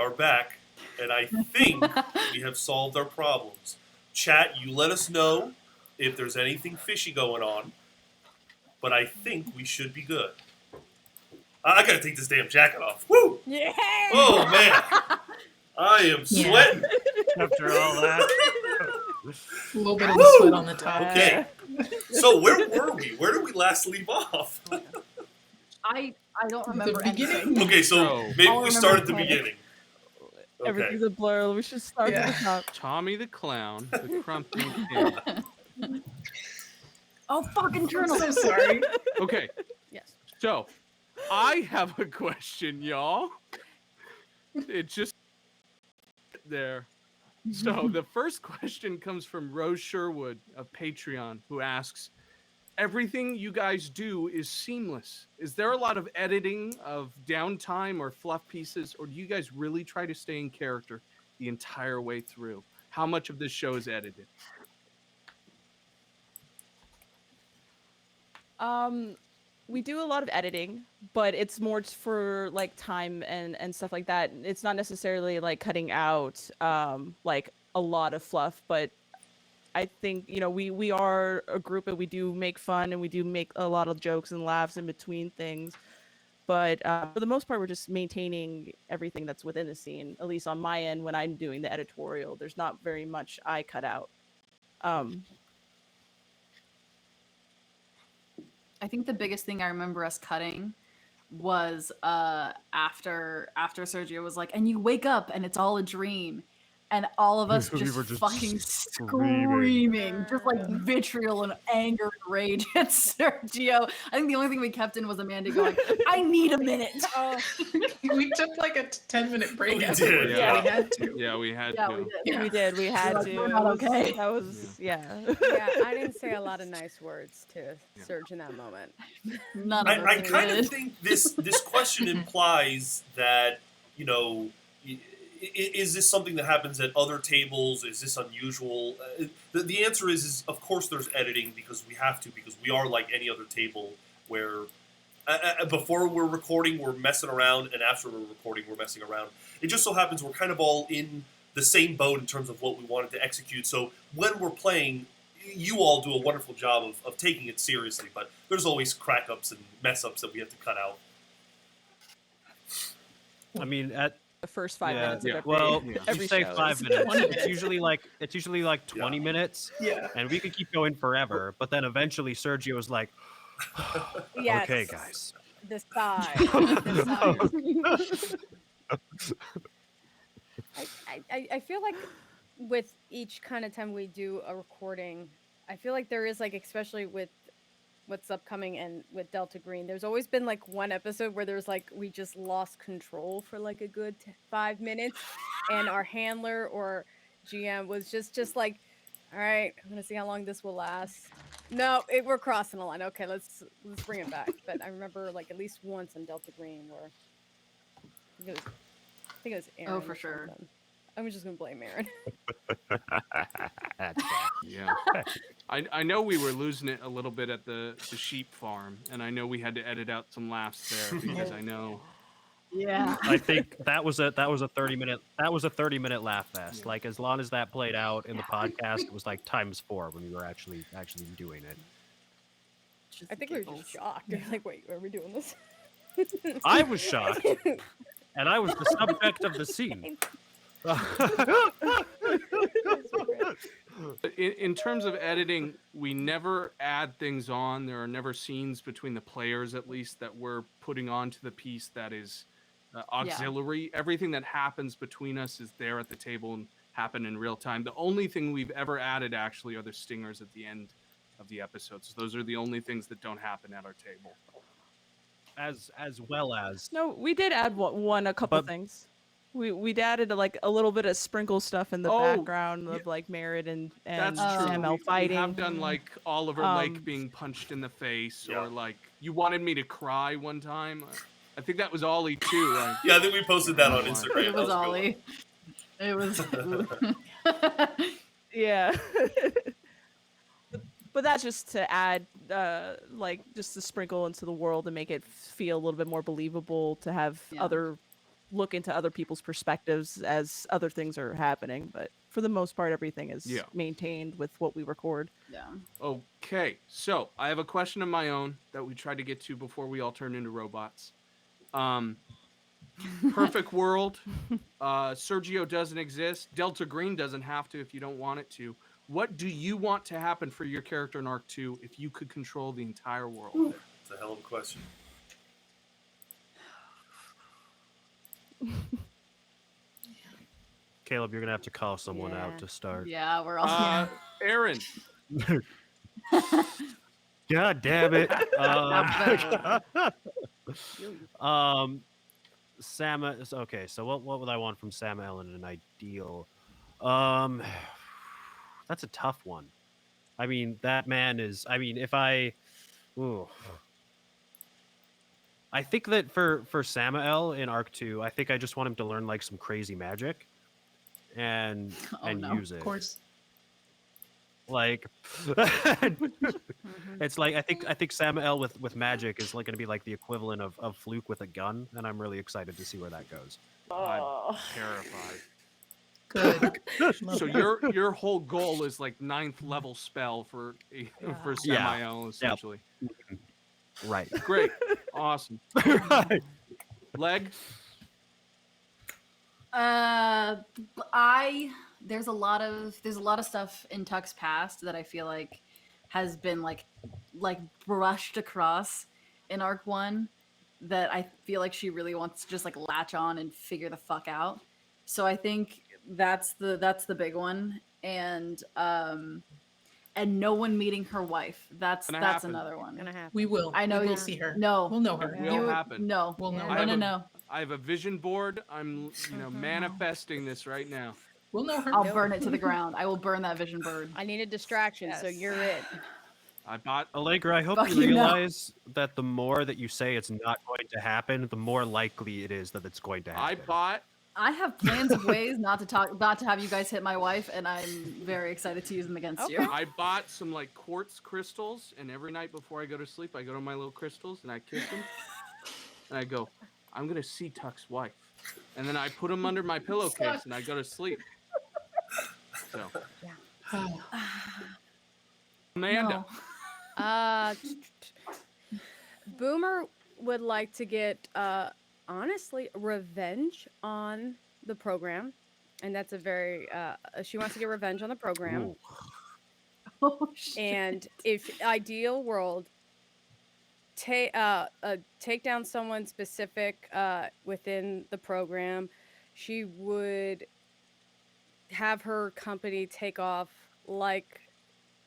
are back, and I think we have solved our problems. Chat, you let us know if there's anything fishy going on, but I think we should be good. I gotta take this damn jacket off. Woo! Yeah. Oh man, I am sweating. After all that. A little bit of the sweat on the top. Okay, so where were we? Where did we last leave off? I don't remember The beginning? anything. Okay, so Oh. maybe All I we remember start at is the panic. beginning. Okay. Everything's a blur. We should start Yeah. at the top. Tommy the Clown, the Crumping King. Oh, fucking journal. I'm so sorry. Okay, Yes. so I have a question, y'all. It just there. So the first question comes from Rose Sherwood of Patreon, who asks, everything you guys do is seamless. Is there a lot of editing of downtime or fluff pieces, or do you guys really try to stay in character the entire way through? How much of this show is edited? We do a lot of editing, but it's more for like time and stuff like that. It's not necessarily like cutting out like a lot of fluff, but I think, you know, we are a group and we do make fun and we do make a lot of jokes and laughs in between things. But for the most part, we're just maintaining everything that's within the scene. At least on my end, when I'm doing the editorial, there's not very much I cut out. I think the biggest thing I remember us cutting was after Sergio was like, and you wake up and it's all a dream. And all of us We just, were just fucking screaming. screaming, just like vitriol and anger and rage at Sergio. I think the only thing we kept in was Amanda going, I need a minute. We took like a 10-minute break. We afterwards. did, yeah. We had to. Yeah, we had Yeah, to. we did. Yeah. We did. We had like, to. we're It not was- okay. That was yeah. Yeah, I didn't say a lot of nice words to Serge in that moment. None of I us kind of did. think this question implies that, you know, is this something that happens at other tables? Is this unusual? The answer is of course there's editing because we have to, because we are like any other table where before we're recording we're messing around and after we're recording we're messing around. It just so happens we're kind of all in the same boat in terms of what we wanted to execute. So when we're playing, you all do a wonderful job of taking it seriously, but there's always crack-ups and mess-ups that we have to cut out. I mean, at The first 5 minutes of yeah. every, Well, every you say show 5 is- minutes. 20 It's usually like 20 minutes, Yeah. and we could keep going forever. But then eventually, Sergio was like, Yes. "Okay, guys." The sigh. The sigh. I feel like with each kind of time we do a recording, I feel like there is like, especially with what's upcoming and with Delta Green, there's always been like one episode where there's like we just lost control for like a good 5 minutes, and our handler or GM was just like, all right, I'm gonna see how long this will last. No, we're crossing the line. Okay, let's bring it back. But I remember like at least once on Delta Green where I think it was Aaron. for or sure. something. I'm just gonna blame Aaron. That's bad. Yeah. I know we were losing it a little bit at the sheep farm, and I know we had to edit out some laughs there because I know. Yeah. I think that was a 30-minute laugh fest. Yeah. Like as long as that played out in the podcast, it was like ×4 when we were actually doing it. I think we were just shocked. Like, wait, are we doing this? I was shocked, and I was the subject of the scene. In terms of editing, we never add things on. There are never scenes between the players, at least, that we're putting onto the piece that is auxiliary. Yeah. Everything that happens between us is there at the table and happen in real time. The only thing we've ever added, actually, are the stingers at the end of the episodes. Those are the only things that don't happen at our table. As well as... No, we did add a couple things. We added like a little bit of sprinkle stuff in the background of like Merritt and ML fighting. We have done like Oliver Lake being punched in the face, or like you wanted me to cry one time. I think that was Ollie too. Like, yeah, I think we posted that on Instagram. It was Ollie. It was. Yeah. But that's just to add, like, just to sprinkle into the world and make it feel a little bit more believable. To have other look into other people's perspectives as other things are happening. But for the most part, everything is Yeah. maintained with what we record. Yeah. Okay, so I have a question of my own that we tried to get to before we all turned into robots. Perfect world. Sergio doesn't exist. Delta Green doesn't have to if you don't want it to. What do you want to happen for your character in Arc 2 if you could control the entire world? It's a hell of a question. Caleb, you're gonna have to call someone Yeah. out to start. Yeah, we're all. Aaron. God damn it. Sam. Okay, so what would I want from Sam Ellen in an ideal? That's a tough one. I mean, that man is. I mean, if I, ooh, I think that for Samael in Arc 2, I think I just want him to learn like some crazy magic, and Oh, no. use it. Of course. Like, it's like I think Samael with magic is like going to be like the equivalent of Fluke with a gun, and I'm really excited to see where that goes. I'm terrified. Good. Love So that. your whole goal is like 9th level spell for Yeah. Samael, essentially. Right. Great. Awesome. Leg? There's a lot of stuff in Tuck's past that I feel like has been like brushed across in Arc 1 that I feel like she really wants to just like latch on and figure the fuck out. So I think that's the big one. And no one meeting her wife. That's Gonna happen. another one. Gonna happen. We will. I know we will you- see her. No. We'll know her. It will happen. No. We'll know Yeah. I her. have a- No. I have a vision board. I'm, manifesting this right now. We'll know her. I'll Nope. burn it to the ground. I will burn that vision bird. I need a distraction, so Yes. you're it. I bought. Allegra, I hope Fuck you you, no. realize that the more that you say it's not going to happen, the more likely it is that it's going to I happen. bought. I have plans of ways not to have you guys hit my wife, and I'm very excited to use them against you. Okay. I bought some like quartz crystals, and every night before I go to sleep, I go to my little crystals and I kiss them, and I go, I'm gonna see Tuck's wife, and then I put them under my pillowcase and I go to sleep. So, Amanda. No. Boomer would like to get honestly revenge on the program, and that's a very she wants to get revenge on the program. Ooh. Oh, shit. And if ideal world, take down someone specific within the program, she would have her company take off like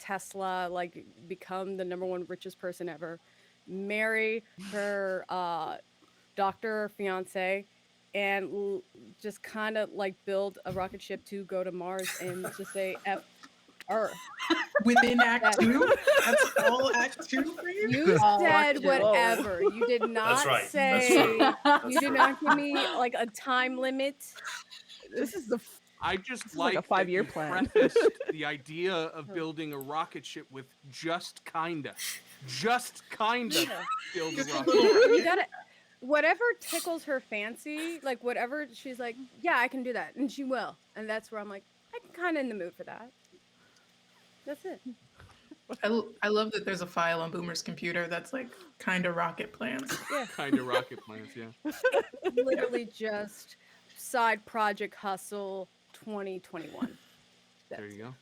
Tesla, like become the #1 richest person ever, marry her doctor fiance, and just kind of like build a rocket ship to go to Mars and just say F Earth. Within Act 2? That's all Act 2 for you? You Oh, said shit. whatever. You did not right. That's say. right. You did not give me like a time limit. This is the I just This is like a that 5-year you plan. prefaced the idea of building a rocket ship with just kinda Yeah. build a Just a rocket little- ship. You gotta. Whatever tickles her fancy, like whatever she's like, yeah, I can do that, and she will, and that's where I'm like, I'm kind of in the mood for that. That's it. I love that there's a file on Boomer's computer that's like kind of rocket plans. Kind of rocket plans, yeah. Literally just side project hustle 2021. There you go.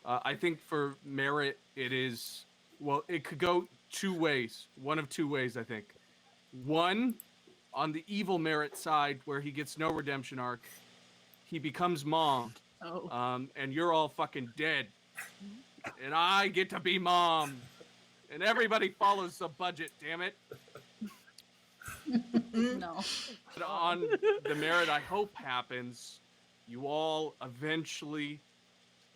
I think for merit, it is, well, it could go two ways. One of two ways, I think. One, on the evil merit side, where he gets no redemption arc, he becomes mom, Oh. and you're all fucking dead. And I get to be mom. And everybody follows the budget, damn it. No. But on the merit I hope happens, you all eventually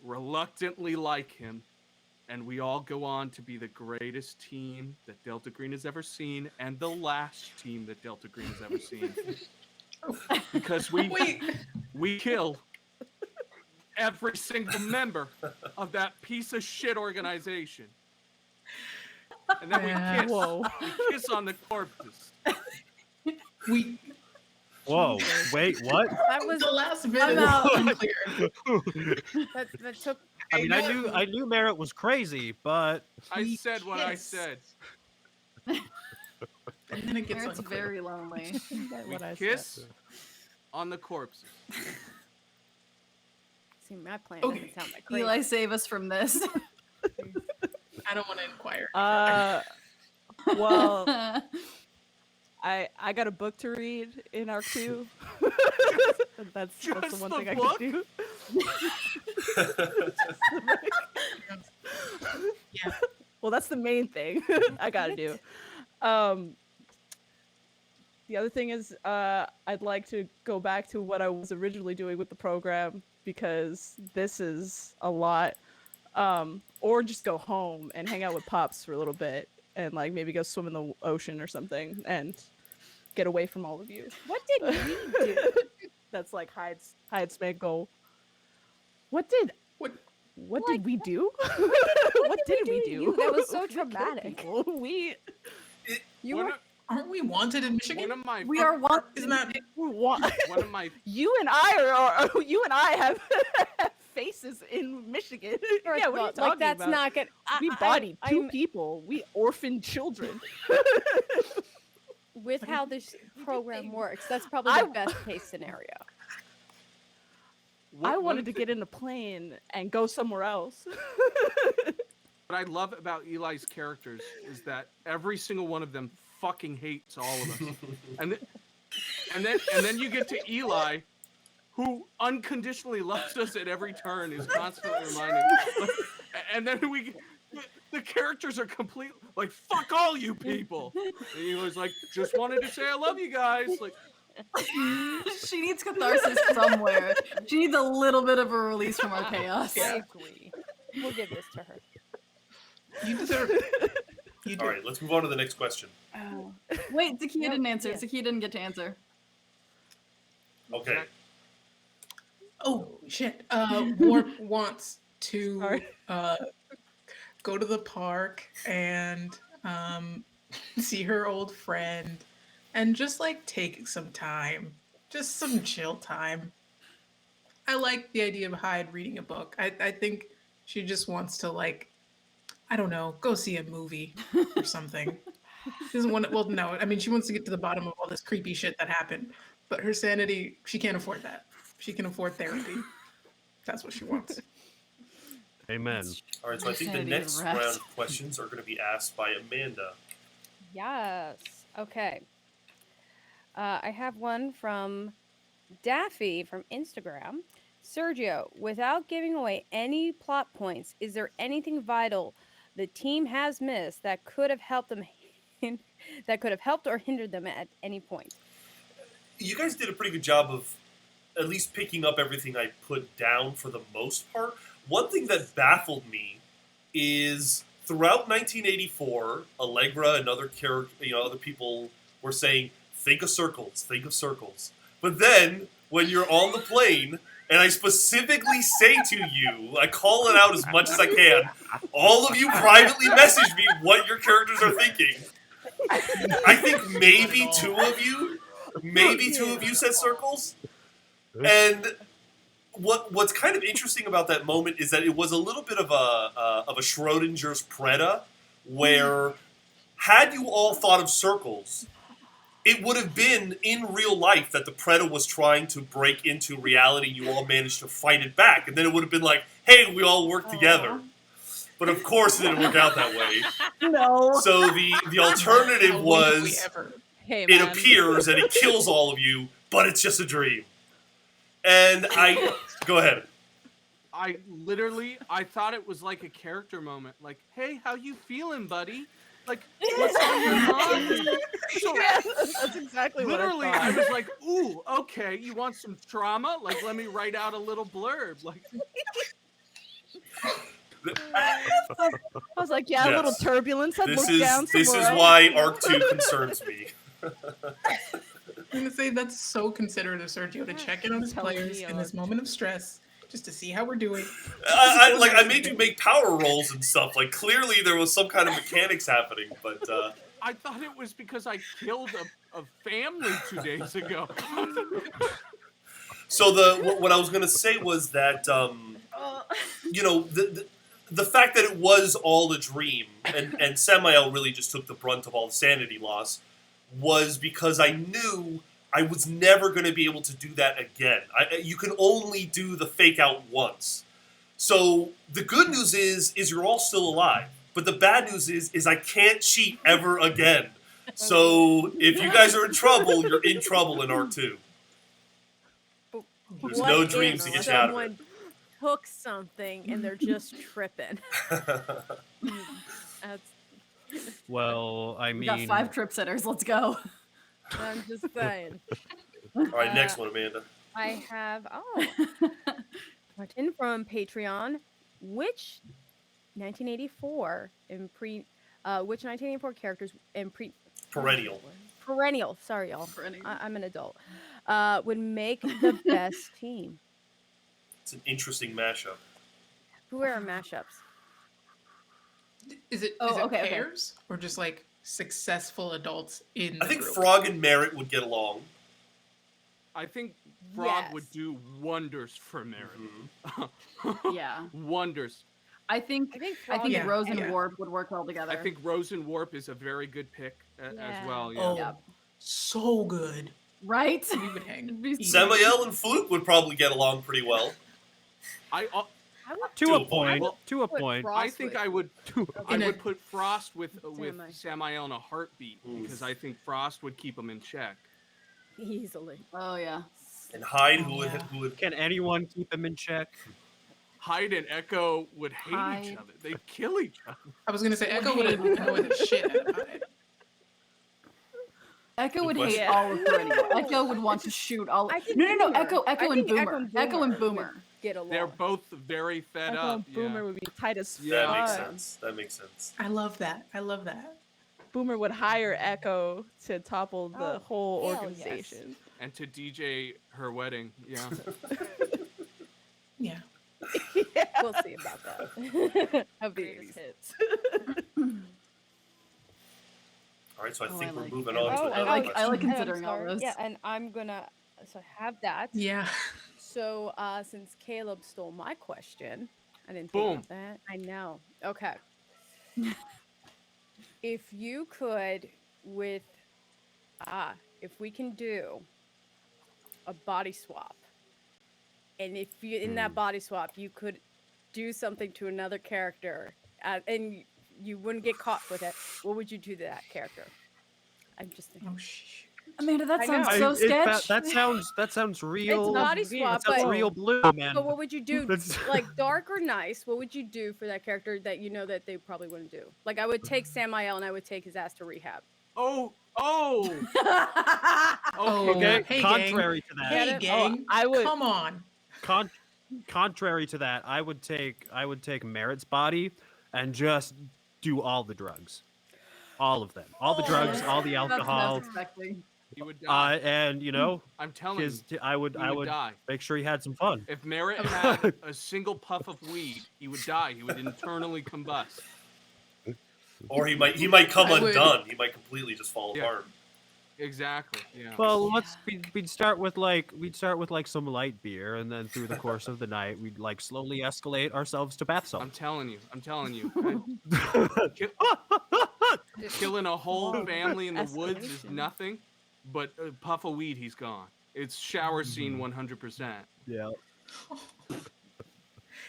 reluctantly like him, and we all go on to be the greatest team that Delta Green has ever seen, and the last team that Delta Green has ever seen. Because Wait, we kill every single member of that piece of shit organization. And then Yeah. we Whoa. kiss on the corpses. We Whoa, wait, what? That was the last bit I'm is out. unclear. that took. I mean, I knew Merritt was crazy, but I We said what I kiss. said. And then it gets Merritt's unclear. very lonely. That's We what I said. kiss on the corpses. See, my plan Okay. doesn't sound like crazy. Eli, save us from this. I don't want to inquire. Well, I got a book to read in Arc 2. that's the Just one the thing I book? can do. Yeah. Well, that's the main thing I gotta do. The other thing is, I'd like to go back to what I was originally doing with the program because this is a lot. Or just go home and hang out with Pops for a little bit and like maybe go swim in the ocean or something and get away from all of you. What did we do? That's like Hyde's main goal. What did What? did we do? What did did we we do to do? you? That was so We killed traumatic. people. We You One were. of- Aren't we wanted in One Michigan? of my We are one. Isn't that want one of my you and I are you and I have faces in Michigan. First Yeah, of what are all, you talking like that's about? not good. We bodied 2 people. We orphaned children. With how this program works, that's probably I- the best case scenario. I one wanted to thi- get in a plane and go somewhere else. What I love about Eli's characters is that every single one of them fucking hates all of us. and then you get to Eli, who unconditionally loves us at every turn, is constantly reminded. Like, and then the characters are complete like fuck all you people. And Eli's like, just wanted to say I love you guys. Like, She needs catharsis somewhere. She needs a little bit of a release from our chaos. I agree. We'll give this to her. you deserve it? You do. All right, let's move on to the next question. Wait, Zakiya Nope, didn't answer. yeah. Zakiya didn't get to answer. Okay. Oh shit. Warp wants to Sorry. go to the park and see her old friend and just like take some time. Just some chill time. I like the idea of Hyde reading a book. I think she just wants to like, I don't know, go see a movie or something. She doesn't want to, well, no, I mean, she wants to get to the bottom of all this creepy shit that happened, but her sanity, she can't afford that. She can afford therapy. That's what she wants. amen. All right, so I think the Insanity next rest. round of questions are going to be asked by Amanda. Yes. Okay. I have one from Daffy from Instagram. Sergio, without giving away any plot points, is there anything vital the team has missed that could have helped them that could have helped or hindered them at any point? You guys did a pretty good job of at least picking up everything I put down for the most part. One thing that baffled me is throughout 1984, Allegra and other other people were saying, "Think of circles, think of circles." But then when you're on the plane, and I specifically say to you, I call it out as much as I can. All of you privately message me what your characters are thinking. I think maybe two of you said circles. And what's kind of interesting about that moment is that it was a little bit of a Schrodinger's Preda, where had you all thought of circles, it would have been in real life that the Preda was trying to break into reality. You all managed to fight it back, and then it would have been like, "Hey, we all work together." But of course, it didn't work out that way. No. So the alternative How would we was ever? Hey, it man. appears and it kills all of you, but it's just a dream. And I go ahead. I thought it was like a character moment. Like, hey, how you feeling, buddy? Like, what's on your mind? So, That's exactly what literally, I I thought. was like, ooh, okay, you want some trauma? Like, let me write out a little blurb. Like, I was like, yeah, a little Yes. turbulence. I'd This look down is somewhere else. why Arc 2 concerns me. I'm gonna say that's so considerate of Sergio to check in on his Telling players me in this on- moment of stress, just to see how we're doing. I made you make power rolls and stuff. Like, clearly there was some kind of mechanics happening, but I thought it was because I killed of family 2 days ago. So what I was going to say was that you know the fact that it was all a dream and Samael really just took the brunt of all the sanity loss was because I knew I was never going to be able to do that again. You can only do the fake out once. So the good news is you're all still alive. But the bad news is I can't cheat ever again. So if you guys are in trouble, you're in trouble in Arc 2. There's What no if dreams to get you out of it. someone took something and they're just tripping? That's, Well, I We got mean, 5 trip sitters. Let's go. I'm just saying. All right, next one, Amanda. I have question from Patreon. Which 1984 which 1984 characters in perennial? Sorry, y'all. Perennial. I'm an adult. Would make the best team. It's an interesting mashup. Who are our mashups? Is it Okay. pairs or just like successful adults in the I think group? Frog and Merritt would get along. I think Frog Yes. would do wonders for Merritt. Mhm. Yeah. Wonders. I think Frog Yeah, Rose and yeah. Warp would work well together. I think Rose and Warp is a very good pick as Yeah. well. Yeah. Oh, Yeah. so good. Right? We would hang. It'd be Samael and Fluke would probably get along pretty well. I I would to To a a point. point. To a put point. Frost I think with- I would I In a- would put Frost with Semi. Samael in a heartbeat because I think Frost would keep him in check. easily. Oh yeah. And Hyde, who Yeah. would Can anyone keep him in check? Hyde and Echo would hate each Hyde. other. They kill each other. I was gonna say Echo would annoy the shit out of it. Echo would hate question. all of Perennial. Echo would want to shoot all. I think No. Boomer. Echo I and think Boomer. Echo and would Boomer. get along. They're both very fed Echo up. and Boomer would be tight as Yeah. that makes fuck. sense. That makes sense. I love that. I love that. Boomer would hire Echo to topple the Oh, whole hell yes. organization. And to DJ her wedding. Yeah. Yeah. We'll see about that. How big Greatest is hits. All right, so I Oh, think I we're like moving it. on to Oh, another I like question. considering all those. Yeah, and I'm gonna have that. Yeah. So since Caleb stole my question, I didn't think Boom. about that. I know. Okay. If you could if we can do a body swap, and if you in that body swap you could do something to another character, and you wouldn't get caught with it, what would you do to that character? I'm just thinking. Oh shh. Amanda, that I sounds know. so sketch. That sounds real. It's body That swap, That sounds but real blue, man. But what would you do, That's- like dark or nice? What would you do for that character that you know that they probably wouldn't do? Like I would take Samael and I would take his ass to rehab. Oh. Oh, Okay. hey, Contrary to that, Get Hey it? gang, I would. come on. contrary to that, I would take Merritt's body and just do all the drugs, all of them, all the drugs, all the That's what I alcohol, was expecting. He would die. and you know, I'm telling you. I would He would die. make sure he had some fun. If Merritt had a single puff of weed, he would die. He would internally combust. Or he might come I would- undone. He might completely just fall Yeah. apart. Exactly. Yeah. Well, we'd start with like some light beer, and then through the course of the night, we'd like slowly escalate ourselves to bath I'm salts. telling you. Killing a whole family in the woods is Escalation. nothing, but a puff of weed, he's gone. It's shower scene 100%. Yeah.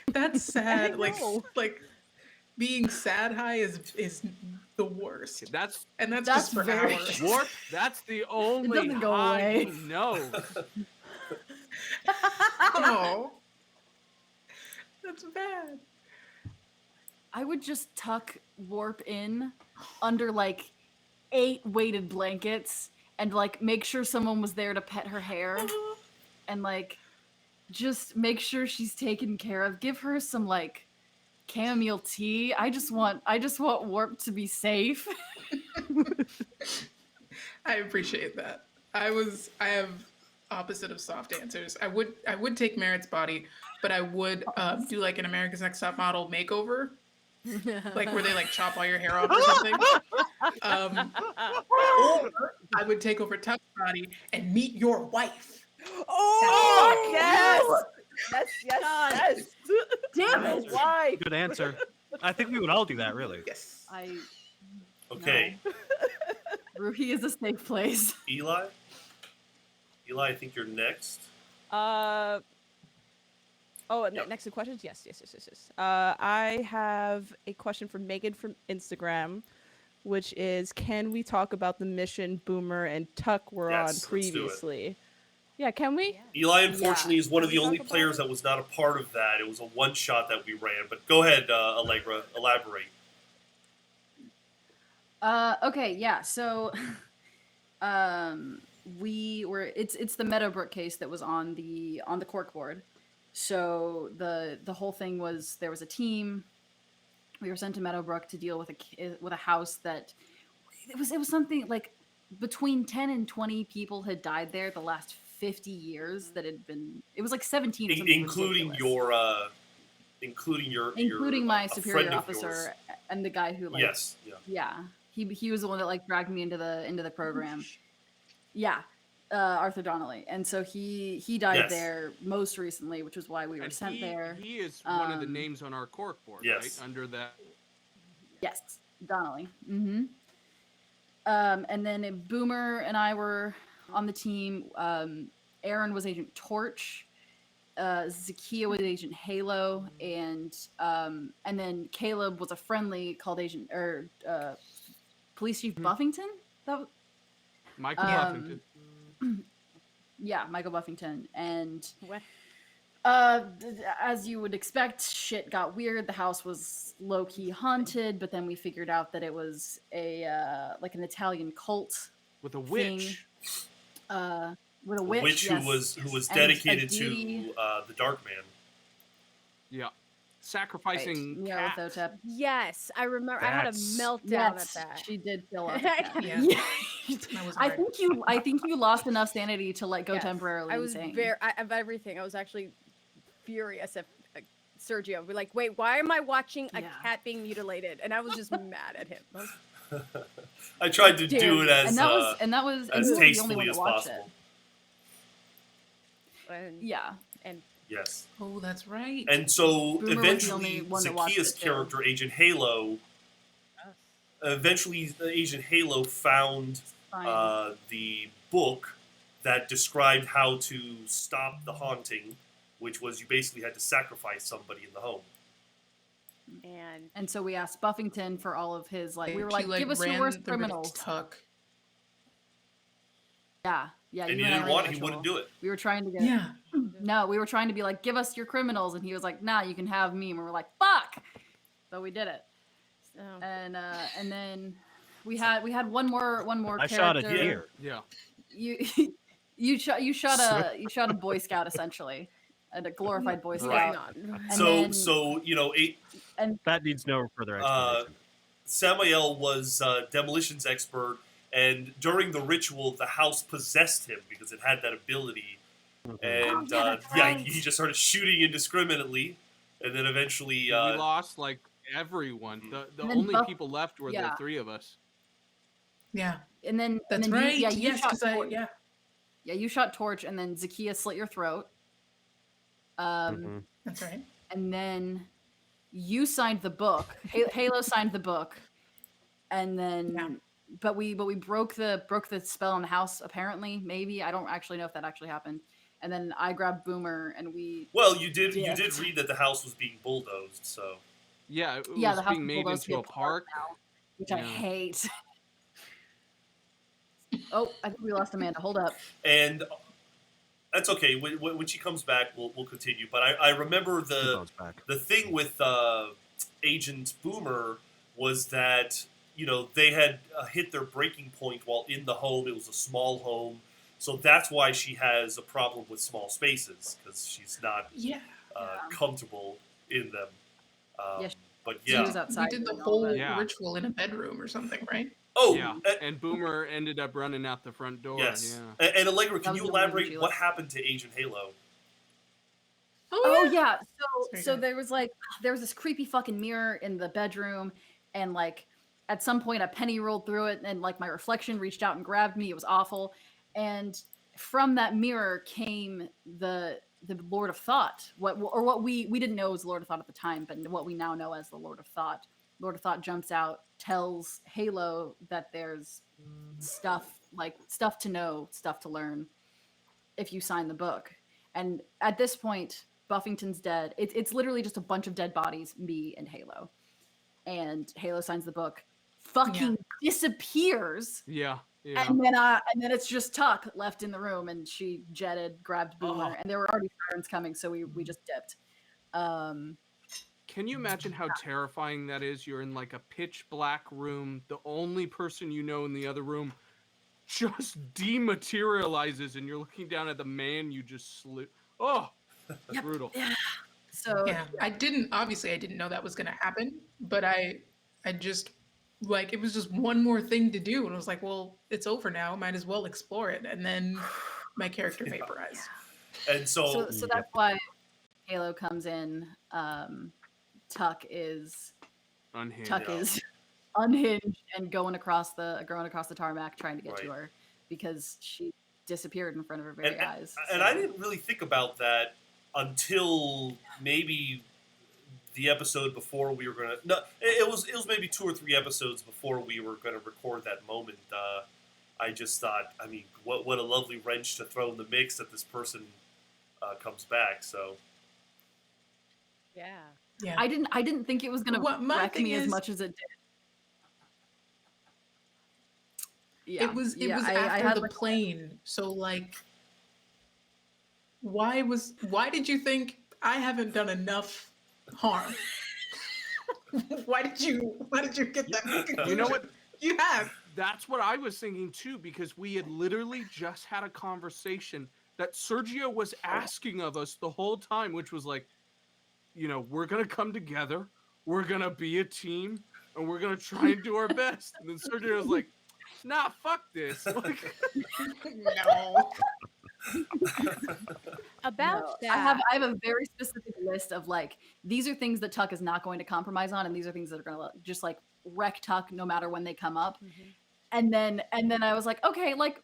That's sad. know. Like being sad high is the worst. That's And that's That's just for very hours. Warp. That's the only doesn't go high away. he knows. Oh. That's bad. I would just tuck Warp in under like 8 weighted blankets and like make sure someone was there to pet her hair and like just make sure she's taken care of. Give her some like chamomile tea. I just want Warp to be safe. I appreciate that. I have opposite of soft answers. I would take Merritt's body, but I would do like an America's Next Top Model makeover, like where they like chop all your hair off or something. Or I would take over Tuck's body and meet your wife. Oh, yes! Oh, Yes, yes, God. yes. damn My it! wife. Good answer. I think we would all do that, really. Yes. Okay, Ruhi is a safe place. Eli. Eli, I think you're next. Oh, Yep. next to questions? Yes. I have a question from Megan from Instagram, which is, can we talk about the mission Boomer and Tuck were Yes, on let's do it. previously? Yeah, can we? Eli, unfortunately, is one of Can the we only talk about players it? that was not a part of that. It was a one-shot that we ran. But go ahead, Allegra, elaborate. Okay, yeah. So, we were. It's the Meadowbrook case that was on the corkboard. So the whole thing was there was a team. We were sent to Meadowbrook to deal with a house that it was something like between 10 and 20 people had died there the last 50 years that had been. It was like 17, or something Including ridiculous. including my a superior friend of officer yours. and the guy who like Yes, yeah. yeah, he was the one that like dragged me into the program. Yeah, Arthur Donnelly, and so he died Yes. there most recently, which is why we were And sent there. he is one of the Um, names on our corkboard, Yes. right? Under that. Yes, Donnelly. Mm-hmm. And then Boomer and I were on the team. Aaron was Agent Torch. Zakia was Agent Halo, and then Caleb was a friendly called Agent Police Chief Buffington. That was, Michael Um, Buffington. yeah, Michael Buffington, and What? as you would expect, shit got weird. The house was low key haunted, but then we figured out that it was a like an Italian cult With a witch. with a A witch, witch yes. who was And a dedicated deity. to the Dark Man. Yeah. Sacrificing Right. cats. Nyarlathotep. Yes, I remember. I had a That's- meltdown Yes, at that. she did kill us. Yeah. That was I hard. think you lost enough sanity to like go Yes, temporarily I was insane. of everything. I was actually furious at Sergio. We're like, wait, why am I watching a Yeah. cat being mutilated? And I was just mad at him. I was, I tried to do it as and that was and as you were the only one tastefully that as watched possible. and, it. Yeah. and Yes. Oh, that's right. And so Boomer was the eventually, only one that watched Zakia's it, too. character, Agent Halo, eventually Agent Halo found Fine. the book that described how to stop the haunting, which was you basically had to sacrifice somebody in the home. And so we asked Buffington for all of his like. We were She, like, give us your ran worst the risk criminals. Tuck. Yeah. And you he I didn't ran want the it, he wouldn't ritual. do it. We were trying to get. Yeah. No, we were trying to be like, give us your criminals, and he was like, nah, you can have me. And we were like, fuck. So we did it. so, And then we had one more I character. shot a deer. Yeah. You shot a Boy Scout essentially, a glorified Boy Scout. Right. not. And So then- so you know, That needs no further explanation. Samael was demolitions expert, and during the ritual, the house possessed him because it had that ability. Mhm. And that's right. he just started shooting indiscriminately, and then eventually, we lost like everyone. The And then only Buff- people left were yeah. the three of us. Yeah. And then That's and then right. You, you yes, shot because Torch. yeah. Yeah, you shot Torch, and then Zakia slit your throat. Mhm. That's right. And then you signed the book. Halo signed the book, and then Yeah. but we broke the spell on the house. Apparently, maybe I don't actually know if that actually happened. And then I grabbed Boomer, and we well, you did Dipped. read that the house was being bulldozed. So Yeah, it yeah was the house being is made bulldozed to into be a park. now, which I Yeah. hate. Oh, I think we lost Amanda. Hold up. and that's okay. When she comes back, we'll continue. But I remember She the bounce back. thing with Agent Boomer was that they had hit their breaking point while in the home. It was a small home, so that's why she has a problem with small spaces because she's not Yeah. comfortable in them. Yeah, But She yeah. was outside. We did the doing all whole that. Yeah. ritual in a bedroom or something, right? Oh, Yeah, and Boomer ended up running out the front door. yes. Yeah. And Allegra, That can was you the one elaborate she what left. happened to Agent Halo? Oh yeah. Very So good. there was this creepy fucking mirror in the bedroom, and like at some point a penny rolled through it, and like my reflection reached out and grabbed me. It was awful. And from that mirror came the Lord of Thought. What we didn't know was the Lord of Thought at the time, but what we now know as the Lord of Thought. Lord of Thought jumps out, tells Halo that there's stuff to know, stuff to learn if you sign the book. And at this point, Buffington's dead. It's literally just a bunch of dead bodies, me and Halo. And Halo signs the book, fucking disappears. Yeah. And then it's just Tuck left in the room, and she jetted, grabbed Boomer, and there were already sirens coming, so we just dipped. Can you imagine how terrifying that is? You're in like a pitch black room. The only person you know in the other room just dematerializes, and you're looking down at the man you just slew. Oh, brutal. Yeah. So I didn't know that was gonna happen, but I just like, it was just one more thing to do, and I was like, well, it's over now, might as well explore it. And then my character vaporized. And so that's why Halo comes in. Tuck is unhinged and going across the tarmac trying to get to her because she disappeared in front of her very eyes. And I didn't really think about that until maybe the episode before we were gonna. No, it was maybe 2 or 3 episodes before we were gonna record that moment. I just thought, I mean, what a lovely wrench to throw in the mix that this person comes back. So Yeah. I didn't think it was gonna wreck me as much as it did. Yeah. It was after the plane. So like, why did you think I haven't done enough harm? why did you get that conclusion? You know what? You have. That's what I was thinking too, because we had literally just had a conversation that Sergio was asking of us the whole time, which was like, you know, we're going to come together, we're going to be a team, and we're going to try and do our best. And then Sergio was like, nah, fuck this. Like, No. About that, I have a very specific list of like, these are things that Tuck is not going to compromise on, and these are things that are going to just like wreck Tuck no matter when they come up. And then I was like, okay, like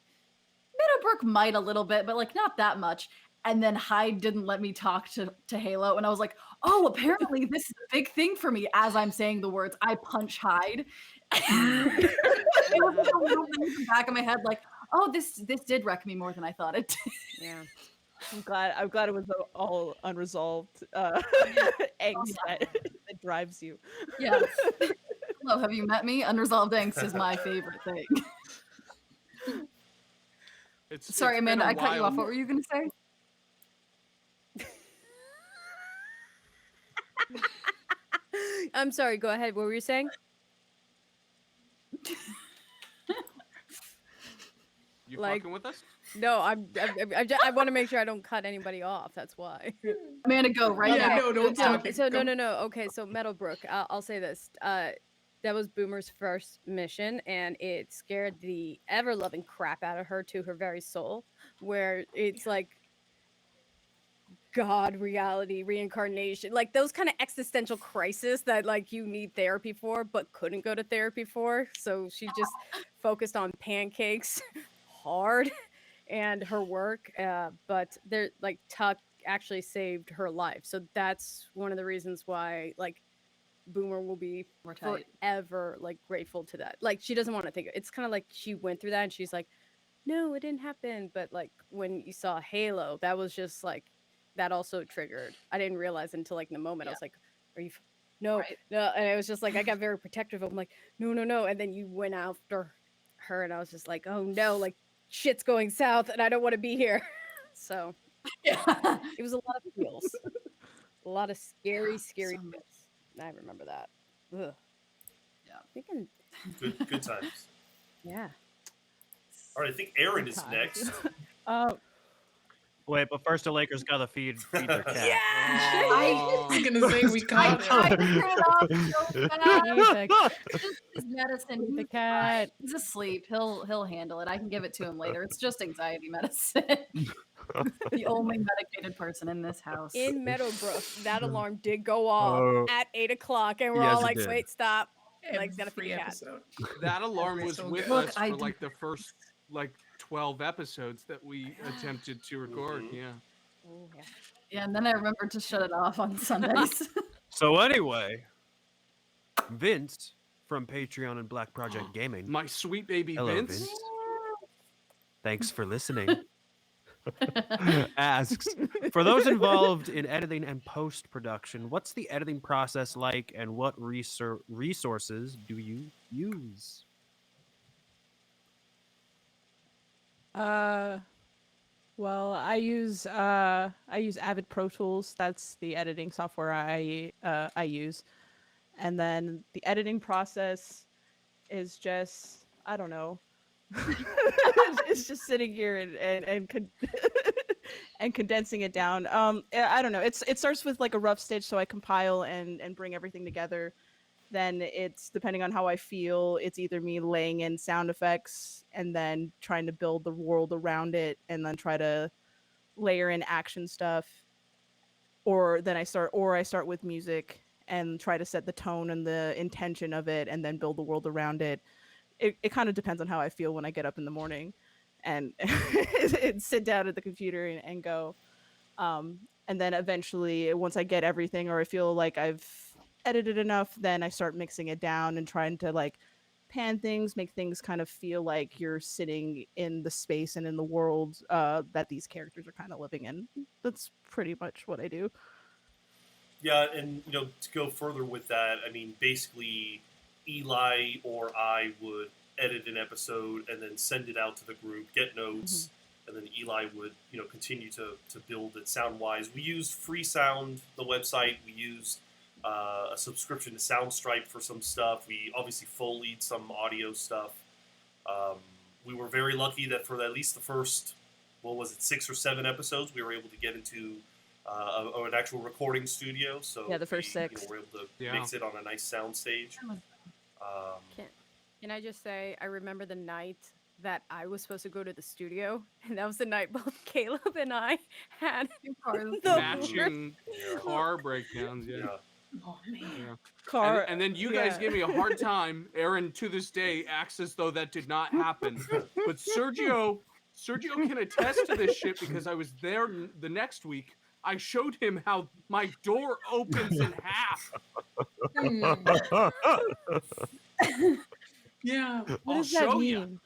Meadowbrook might a little bit, but like not that much. And then Hyde didn't let me talk to Halo, and I was like, oh, apparently this is a big thing for me. As I'm saying the words, I punch Hyde. It was a little thing in the back of my head, like, oh, this did wreck me more than I thought it did. Yeah. I'm glad it was all unresolved angst that drives you. Yeah. Hello, have you met me? Unresolved angst is my favorite thing. Sorry, Amanda, I cut you off. What were you going to say? I'm sorry. Go ahead. What were you saying? You fucking with us? No, I want to make sure I don't cut anybody off. That's why. Amanda, go right Yeah, now. no, stop. So no. Okay, so Meadowbrook. I'll say this. That was Boomer's first mission, and it scared the ever-loving crap out of her to her very soul. Where it's like God, reality, reincarnation, like those kind of existential crises that like you need therapy for, but couldn't go to therapy for. So she just focused on pancakes hard and her work. But there, like Tuck actually saved her life. So that's one of the reasons why like Boomer will be forever like grateful to that. Like she doesn't want to think it's kind of like she went through that and she's like, no, it didn't happen. But like when you saw Halo, that was just like, that also triggered. I didn't realize until like in the moment. I was like, are you no. And it was just like I got very protective. I'm like, no. And then you went after her and I was just like, oh no, like shit's going south and I don't want to be here. So it was a lot of feels. A lot of scary feels. I remember that. Ugh. Yeah. Good times. Yeah. All right, I think Aaron is next. Wait, but first the Lakers gotta feed their cat. Yeah! I was gonna say we caught I it. tried to turn it off so fast. Just his medicine. The cat. He's asleep. He'll handle it. I can give it to him later. It's just anxiety medicine. The only medicated person in this house. In Meadowbrook, that alarm did go off at 8 o'clock, and we're all like, it did. wait, stop. Like, it's gonna every feed cat. episode. That alarm That's was so with good. Look, us I for do- like the first like 12 episodes that we attempted to record. Mhm. Yeah. Oh, yeah. Yeah, and then I remembered to shut it off on Sundays. So anyway, Vince from Patreon and Black Project Gaming. My sweet baby Hello, Vince. Vince. Thanks for listening. Asks, for those involved in editing and post-production, what's the editing process like and what resources do you use? Well, I use Avid Pro Tools. That's the editing software I use. And then the editing process is just, I don't know. It's just sitting here and condensing it down. I don't know. It starts with like a rough stitch, so I compile and bring everything together. Then it's depending on how I feel. It's either me laying in sound effects and then trying to build the world around it, and then try to layer in action stuff, or I start with music and try to set the tone and the intention of it, and then build the world around it. It kind of depends on how I feel when I get up in the morning and, and sit down at the computer and go. And then eventually, once I get everything, or I feel like I've edited enough, then I start mixing it down and trying to like pan things, make things kind of feel like you're sitting in the space and in the world that these characters are kind of living in. That's pretty much what I do. Yeah, and to go further with that, I mean, basically, Eli or I would edit an episode and then send it out to the group, get notes, and then Eli would continue to build it sound wise. We used Freesound, the website. We used a subscription to Soundstripe for some stuff. We obviously Foleyed some audio stuff. We were very lucky that for at least the first, 6 or 7 episodes, we were able to get into an actual recording studio. So Yeah, the first we, 6. were able to Yeah. mix it on a nice sound stage. Can I just say, I remember the night that I was supposed to go to the studio, and that was the night both Caleb and I had Cars. the Matching Yeah. car breakdowns. Yeah. Yeah. Oh man. Yeah. Car, And then you guys yeah. gave me a hard time. Aaron, to this day, acts as though that did not happen. But Sergio can attest to this shit because I was there the next week. I showed him how my door opens in half. Yeah. What I'll does that show ya. mean?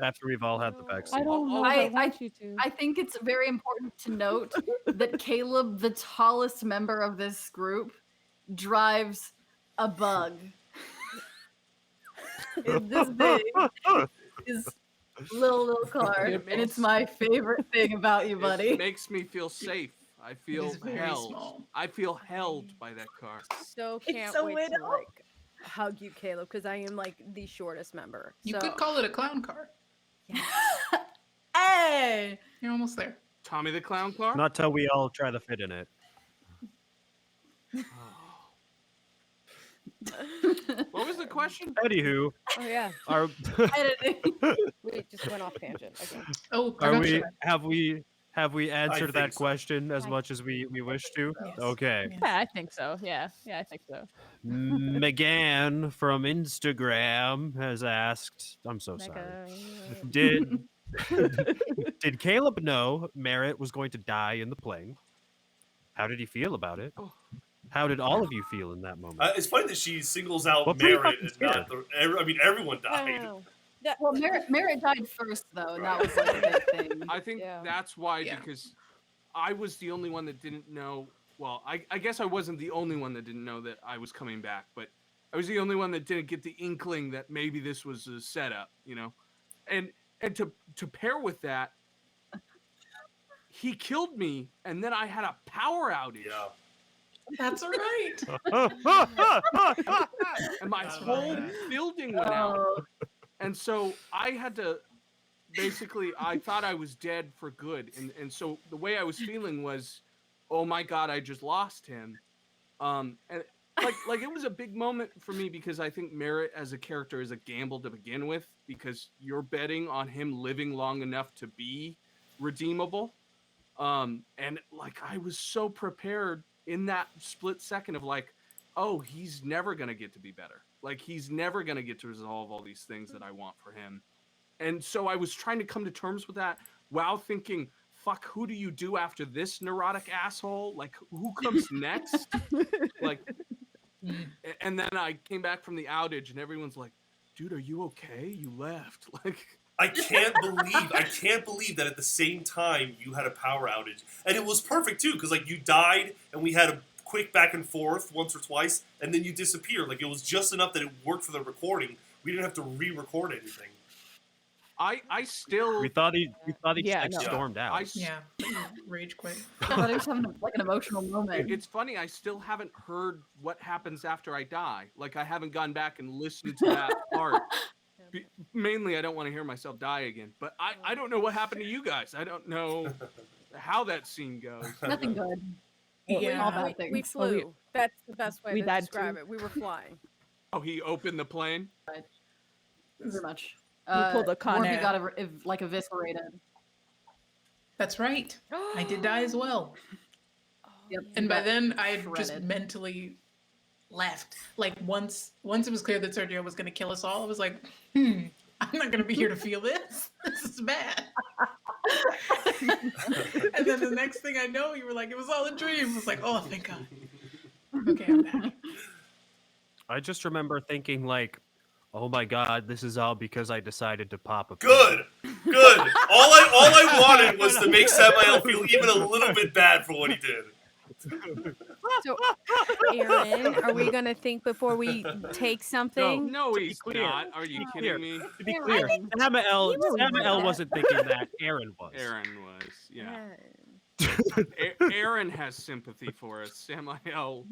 After we've all had the vaccine. I don't know. I- I want you to. I think it's very important to note that Caleb, the tallest member of this group, drives a bug. It's this big. His little car, It and it's makes- my favorite thing about you, buddy. It makes me feel safe. I feel is very held. small. I feel held by that car. so It's can't a wait to widow. like hug you, Caleb, because I am like the shortest member. You so, could call it a clown car. Hey! You're almost there. Tommy the Clown car? Not till we all try to fit in it. What was the question? Anywho, Oh yeah, are Editing. we just went off tangent. Okay. Oh, are production. have we answered think that so. question as much as we wish to? Yes. Okay. Yes. Yeah, I think so. Yeah, I think so. McGann from Instagram has asked, I'm so sorry. Mega- Did did Caleb know Merritt was going to die in the plane? How did he feel about it? Oh. How did all of you feel in that moment? It's funny that she singles out Well, pretty Merritt fucking and not everyone died. Wow. Well, Merritt died first, though, and that was like a big thing. I think Yeah. that's why, Yeah. because I was the only one that didn't know. Well, I guess I wasn't the only one that didn't know that I was coming back, but I was the only one that didn't get the inkling that maybe this was a setup, And to pair with that, he killed me, and then I had a power outage. Yeah. That's all right. And my That's whole right. building went out. Oh, And so I had to basically, I thought I was dead for good. And so the way I was feeling was, oh my God, I just lost him. And like it was a big moment for me because I think Merritt as a character is a gamble to begin with because you're betting on him living long enough to be redeemable. And like I was so prepared in that split second of like, oh, he's never gonna get to be better. Like he's never gonna get to resolve all these things that I want for him. And so I was trying to come to terms with that while thinking, fuck, who do you do after this neurotic asshole? Like, who comes next? Like, and then I came back from the outage and everyone's like, dude, are you okay? You left. Like, I can't believe that at the same time you had a power outage. And it was perfect too, because like you died and we had a quick back and forth once or twice, and then you disappeared. Like it was just enough that it worked for the recording. We didn't have to re-record anything. I still We thought he Yeah, like no. stormed out. Yeah, rage quit. I thought I was having like an emotional moment. It's funny, I still haven't heard what happens after I die. Like I haven't gone back and listened to that part. Mainly I don't want to hear myself die again. But I don't know what happened to you guys. I don't know how that scene goes. Nothing good. All Yeah, bad We things. flew. That's the best way We to died describe too. it. We were flying. Oh, he opened the plane? Pretty much. pulled a Con Morphe Air. got like eviscerated. that's right. I did die as well. Yep. And he by got then, I had just shredded. mentally left. Like once it was clear that Sergio was going to kill us all, I was like, I'm not going to be here to feel this. This is bad. And then the next thing I know, you were like, it was all a dream. I was like, oh, thank God. Okay, I'm back. I just remember thinking like, oh my god, this is all because I decided to pop a Good. All I wanted was to make Samael feel even a little bit bad for what he did. So, Aaron, are we gonna think before we take something? No, To be he's clear, not. Are you clear. kidding me? To be clear, Samael wasn't thinking that. Aaron was. Aaron was, yeah. Yeah. Aaron has sympathy for us. Samael,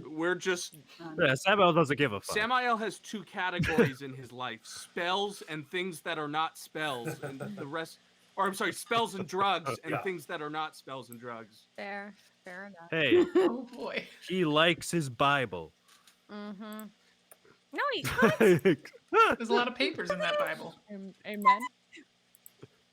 we're just... Yeah, Samael doesn't give a fuck. Samael has two categories in his life. Spells and things that are not spells. And the rest... Or, I'm sorry, spells and drugs and Yeah. things that are not spells and drugs. Fair enough. Hey, Oh boy. he likes his Bible. Mm-hmm. No, There's a lot of papers in that Bible. Amen.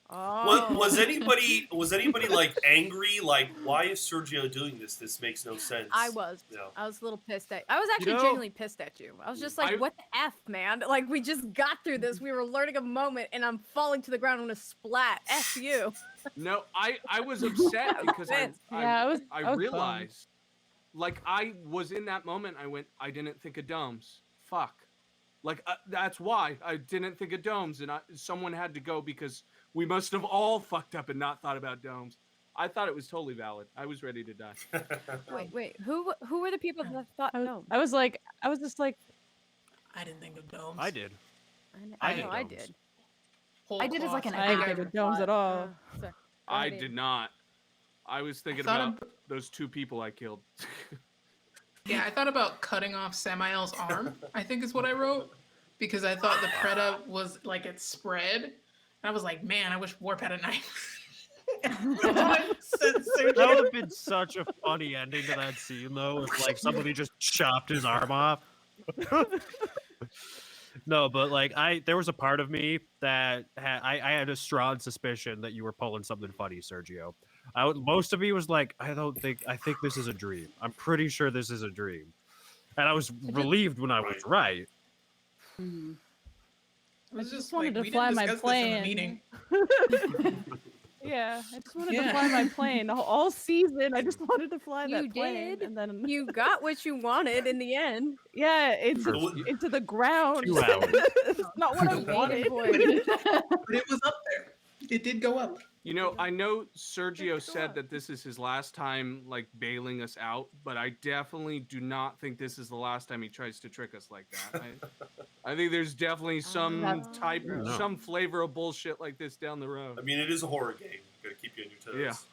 Oh. Was anybody like angry? Like, why is Sergio doing this? This makes no sense. I was. Yeah. I was a little pissed at. I was actually know- genuinely pissed at you. I was just like, I- "What the f, man? Like, we just got through this. We were learning a moment, and I'm falling to the ground in a splat. F you." No, I was upset because Yeah, I was bummed. realized, like, I was in that moment, I went, I didn't think of domes. Fuck. Like, that's why I didn't think of domes, and someone had to go because we must have all fucked up and not thought about domes. I thought it was totally valid. I was ready to die. Wait. Who were the people that thought no? I was just like, I didn't think of domes. I did. I did know I domes. did. Whole I did as, like, cloth. an I didn't after think of domes at all. Sorry. I Alrighty. did not. I was thinking thought about those two people I killed. Yeah, I thought about cutting off Samael's arm, I think is what I wrote. Because I thought the Preda was like it spread. And I was like, man, I wish Warp had a knife. That's what I said, Sergio. That would have been such a funny ending to that scene, though, if like somebody just chopped his arm off. No, but like there was a part of me that I had a strong suspicion that you were pulling something funny, Sergio. Most of me was like, I think this is a dream. I'm pretty sure this is a dream, and I was relieved when I was right. Mhm. I was just just wanted like, to we fly didn't my discuss this in plane. the meeting. yeah, I just wanted Yeah. to fly my plane all season. I just wanted to fly You that plane, did. and then You got what you wanted in the end. yeah, it's Perfect. into the ground. 2 hours. It's not what I Maiden wanted. voyage. But it was up there. It did go up. You know, I know Sergio Go said on. that this is his last time, like, bailing us out, but I definitely do not think this is the last time he tries to trick us like that. I think there's definitely some That's- No. some flavor of bullshit like this down the road. I mean, it is a horror game. Gotta keep you on your toes.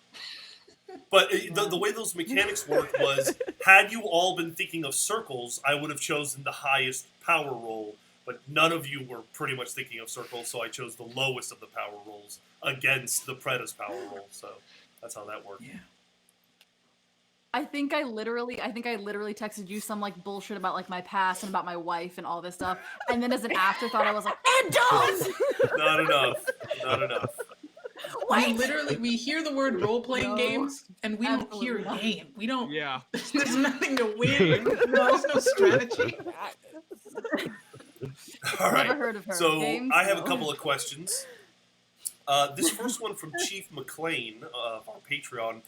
Yeah. But the way those mechanics worked was, had you all been thinking of circles, I would have chosen the highest power roll. But none of you were pretty much thinking of circles, so I chose the lowest of the power rolls against the Preda's power roll. So that's how that worked. Yeah. I think I literally texted you some like bullshit about like my past and about my wife and all this stuff. And then as an afterthought, I was like, and dogs! Not enough. Not enough. we hear the word role playing No, games, and we don't hear absolutely not. game. We don't. Yeah. There's nothing to win. There's no strategy. All right. Never heard of her. So Games? I have a No. couple of questions. This first one from Chief McLean of our Patreon.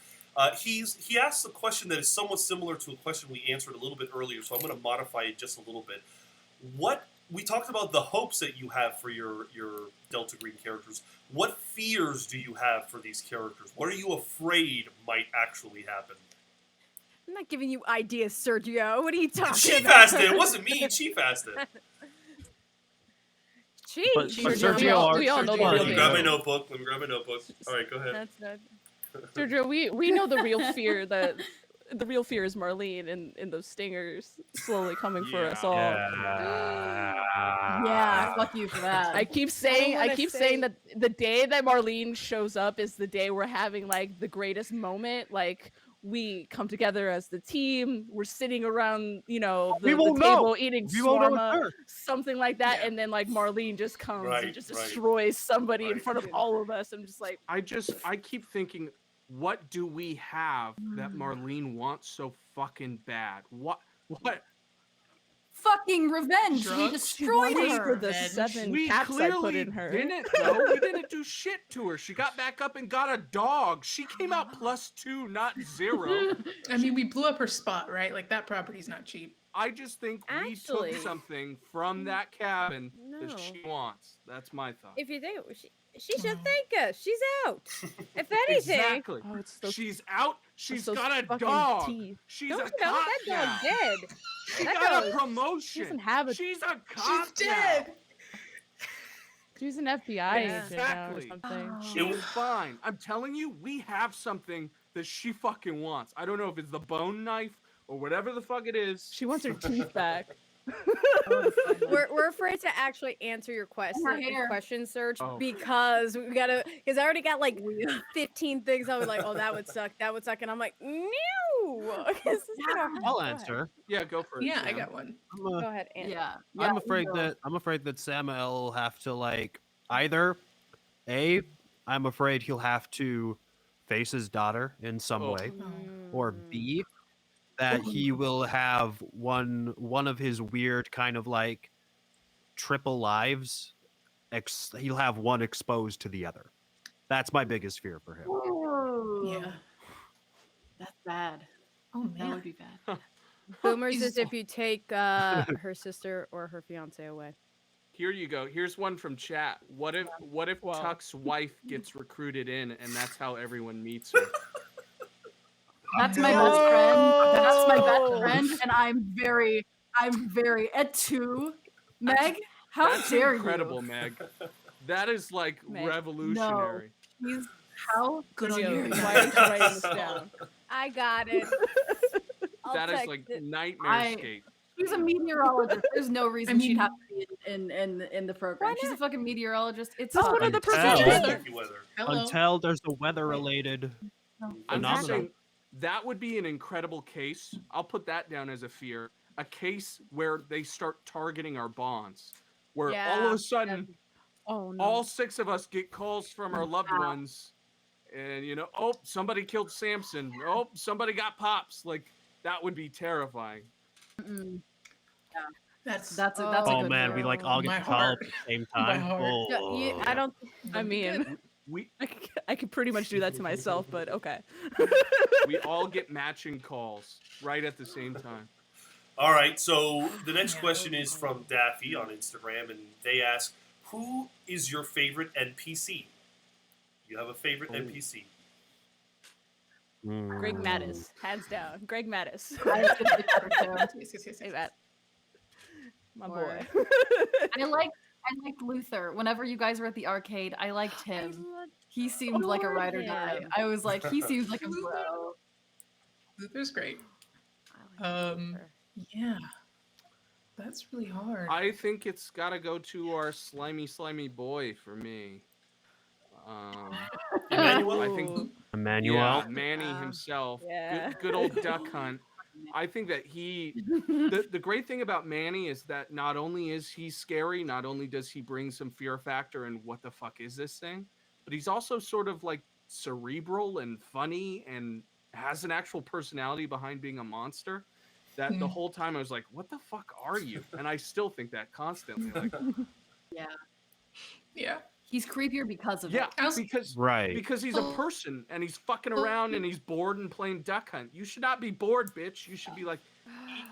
He asks a question that is somewhat similar to a question we answered a little bit earlier, so I'm going to modify it just a little bit. What we talked about the hopes that you have for your Delta Green characters. What fears do you have for these characters? What are you afraid might actually happen? I'm not giving you ideas, Sergio. What are you talking Chief about? asked it. It wasn't me. Chief asked it. Chief. But Sergio, Sergio, we all know the Let real me fear. grab my notebook. All right, go ahead. That's not. Sergio, we know the real fear. The real fear is Marlene and those stingers slowly coming for us all. Yeah, fuck you for that. I keep saying wanna say- that the day that Marlene shows up is the day we're having like the greatest moment. Like we come together as the team. We're sitting around, We the won't table know. eating We won't know it's shawarma, her. something like that, Yeah. and then like Marlene just comes Right, and just right. destroys somebody in Right. front of all of us. I'm just like, I keep thinking, what do we have that Marlene wants so fucking bad? What? Fucking revenge. We Drugs? destroyed wants her. for the Revenge. 7 We cats I put clearly in her. didn't, though. We didn't do shit to her. She got back up and got a dog. She came out +2, not 0. I mean, we blew up her spot, right? Like that property's not cheap. I just think we Actually- took something from that cabin No. that she wants. That's my thought. If you think she should thank us. She's out. If anything, Exactly. Oh, it's those, She's out. She's those got a fucking dog. teeth. She's don't a you know cop that now. dog's dead. She That got a dog- promotion. doesn't have a- She's a cop She's now. dead. She's an FBI agent now or Exactly. something. She was fine. I'm telling you, we have something that she fucking wants. I don't know if it's the bone knife or whatever the fuck it is. She wants her teeth back. We're afraid to actually answer your hair. question, Serge, Oh. because I already got like 15 things. I was like, oh, that would suck, and I'm like, no. This is gonna- I'll Go ahead. answer. Yeah, go for it. Yeah, I Sam. got one. I'm, Go ahead, Anna. Yeah. I'm yeah, afraid no. that Samuel will have to like either I'm afraid he'll have to face his daughter in some Oh. way, or B, that he will have one of his weird kind of like triple lives. He'll have one exposed to the other. That's my biggest fear for him. Ooh, Yeah. That's bad. Oh That man. would be bad. Boomers He's- is if you take her sister or her fiance away. Here you go. Here's one from chat. What if Wow. Tuck's wife gets recruited in and that's how everyone meets her? That's my best friend. That's my best friend, and I'm very at 2. Meg, how That's dare incredible, you? Meg. That is like Meg. revolutionary. He's how Good on Sergio, you. why aren't you writing this down? I got it. That is like nightmare I- scape. She's a meteorologist. There's no reason she'd mean- have to be in the program. Why She's a not? fucking meteorologist. It's That's fun. one of the Until- professions. Thank you, weather. Hello. Until there's a weather-related I'm just phenomenon. saying that would be an incredible case. I'll put that down as a fear. A case where they start targeting our bonds, where all of Yeah, a sudden Oh no. all 6 of us get calls from our loved ones, and oh, somebody killed Samson. Oh, somebody got Pops. Like that would be terrifying. Mm-mm. That's That's a Oh good man, fear. we like all get My to call at heart. the same My time. heart. Oh. I don't. I mean, We I could pretty much do that to myself, but okay. we all get matching calls right at the same time. All right, so the next Yeah. question is from Daffy on Instagram, and they ask, "Who is your favorite NPC? You have a favorite NPC?" Greg Mattis, hands down. Greg Mattis. I was gonna pick her too. yes. Hey, Matt. My Word. boy. I liked Luther. Whenever you guys were at the arcade, I liked him. He seemed like a ride or die. him. I was like, he seems like a bro. Luther's great. I like Um, her. Yeah. That's really hard. I think it's got to go to our slimy boy for me. Emmanuel? I think Emmanuel. yeah, Manny Ah, himself. yeah. Good old duck hunt. I think that the great thing about Manny is that not only is he scary, not only does he bring some fear factor and what the fuck is this thing, but he's also sort of like cerebral and funny and has an actual personality behind being a monster. That the whole time I was like, what the fuck are you? And I still think that constantly. Like, Yeah. He's creepier because of yeah, it. because Right. because he's a person and he's fucking around and he's bored and playing duck hunt. You should not be bored, bitch. You should be like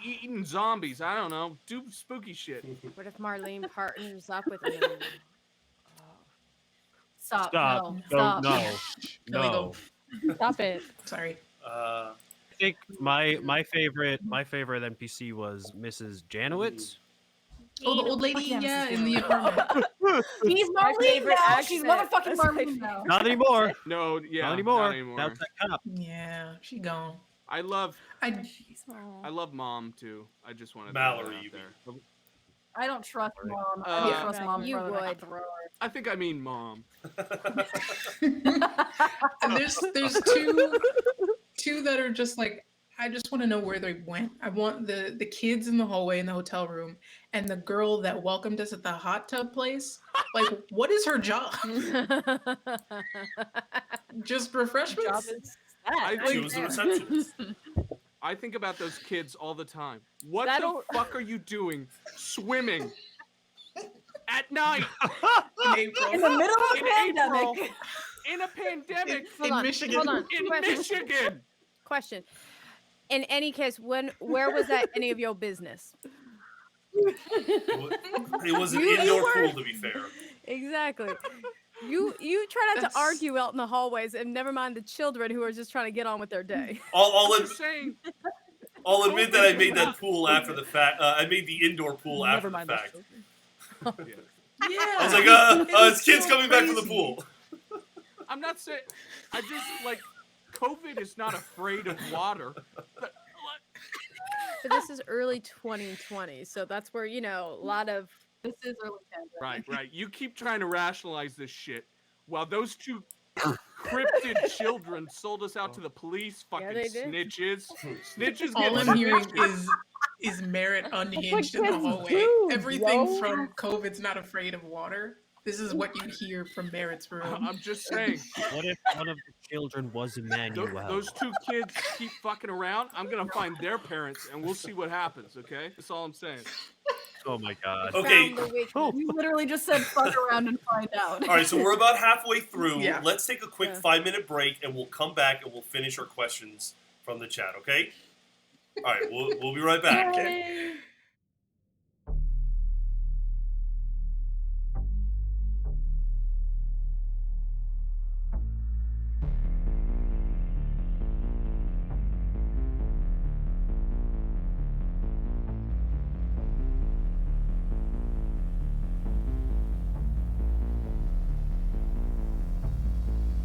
eating zombies. I don't know, do spooky shit. What if Marlene partners up with him? Stop. Stop. No. No, Stop. no, Illegal. no. Stop it. Sorry. Uh, I think my favorite NPC was Mrs. Janowitz. Oh, the old lady, Fuck yeah, yeah, Mrs. in the Janowitz. apartment. He's My Marlene favorite now. She's accent. motherfucking That's my Marlene now. Not anymore. No, yeah, Not anymore. Not anymore. Now it's that cop. Yeah, she gone. I love Aw. Mom too. I just wanted Mallory, to you throw that out there. I don't trust mom. I Uh, don't trust mom. in You front of that would. thrower. I think I mean Mom. And there's two that are just like, I just want to know where they went. I want the kids in the hallway in the hotel room and the girl that welcomed us at the hot tub place. Like, what is her job? Just Job refreshments? is I that. she think- was the receptionist. I think about those kids all the time. What That'll- the fuck are you doing swimming at night In April. In the middle of in a pandemic. April in a pandemic Hold in on, Michigan. Hold on. in Question. Michigan? Question. In any case, where was that any of your business? It was an You indoor were- pool, to be fair. Exactly. You try not That's- to argue out in the hallways, and never mind the children who are just trying to get on with their day. I'll I'm just saying. admit that I made that pool after the fact. I made the indoor pool Never after the mind those fact. children. Yeah. Yeah. I was like, It it's is kids so coming back from the crazy. pool. I'm not saying. I just like COVID is not afraid of water. But this is early 2020, so that's where a lot of This is early pandemic. Right. You keep trying to rationalize this shit while those two cryptid children sold us out to the police. Fucking they did. snitches. Snitches All get I'm hearing snitches. is Merit unhinged in the kids hallway. do, Everything bro. from COVID's not afraid of water. This is what you hear from Merit's room. I'm just saying. What if one of the children was Emmanuel? Those two kids keep fucking around. I'm gonna find their parents and we'll see what happens. Okay, that's all I'm saying. Oh my god. Okay. found the weak- Oh. You literally just said fuck around and find out. All right, so we're about halfway through. Yeah. Let's take a quick Yeah. 5-minute break, and we'll come back and we'll finish our questions from the chat. Okay? All right, we'll be right back. Okay.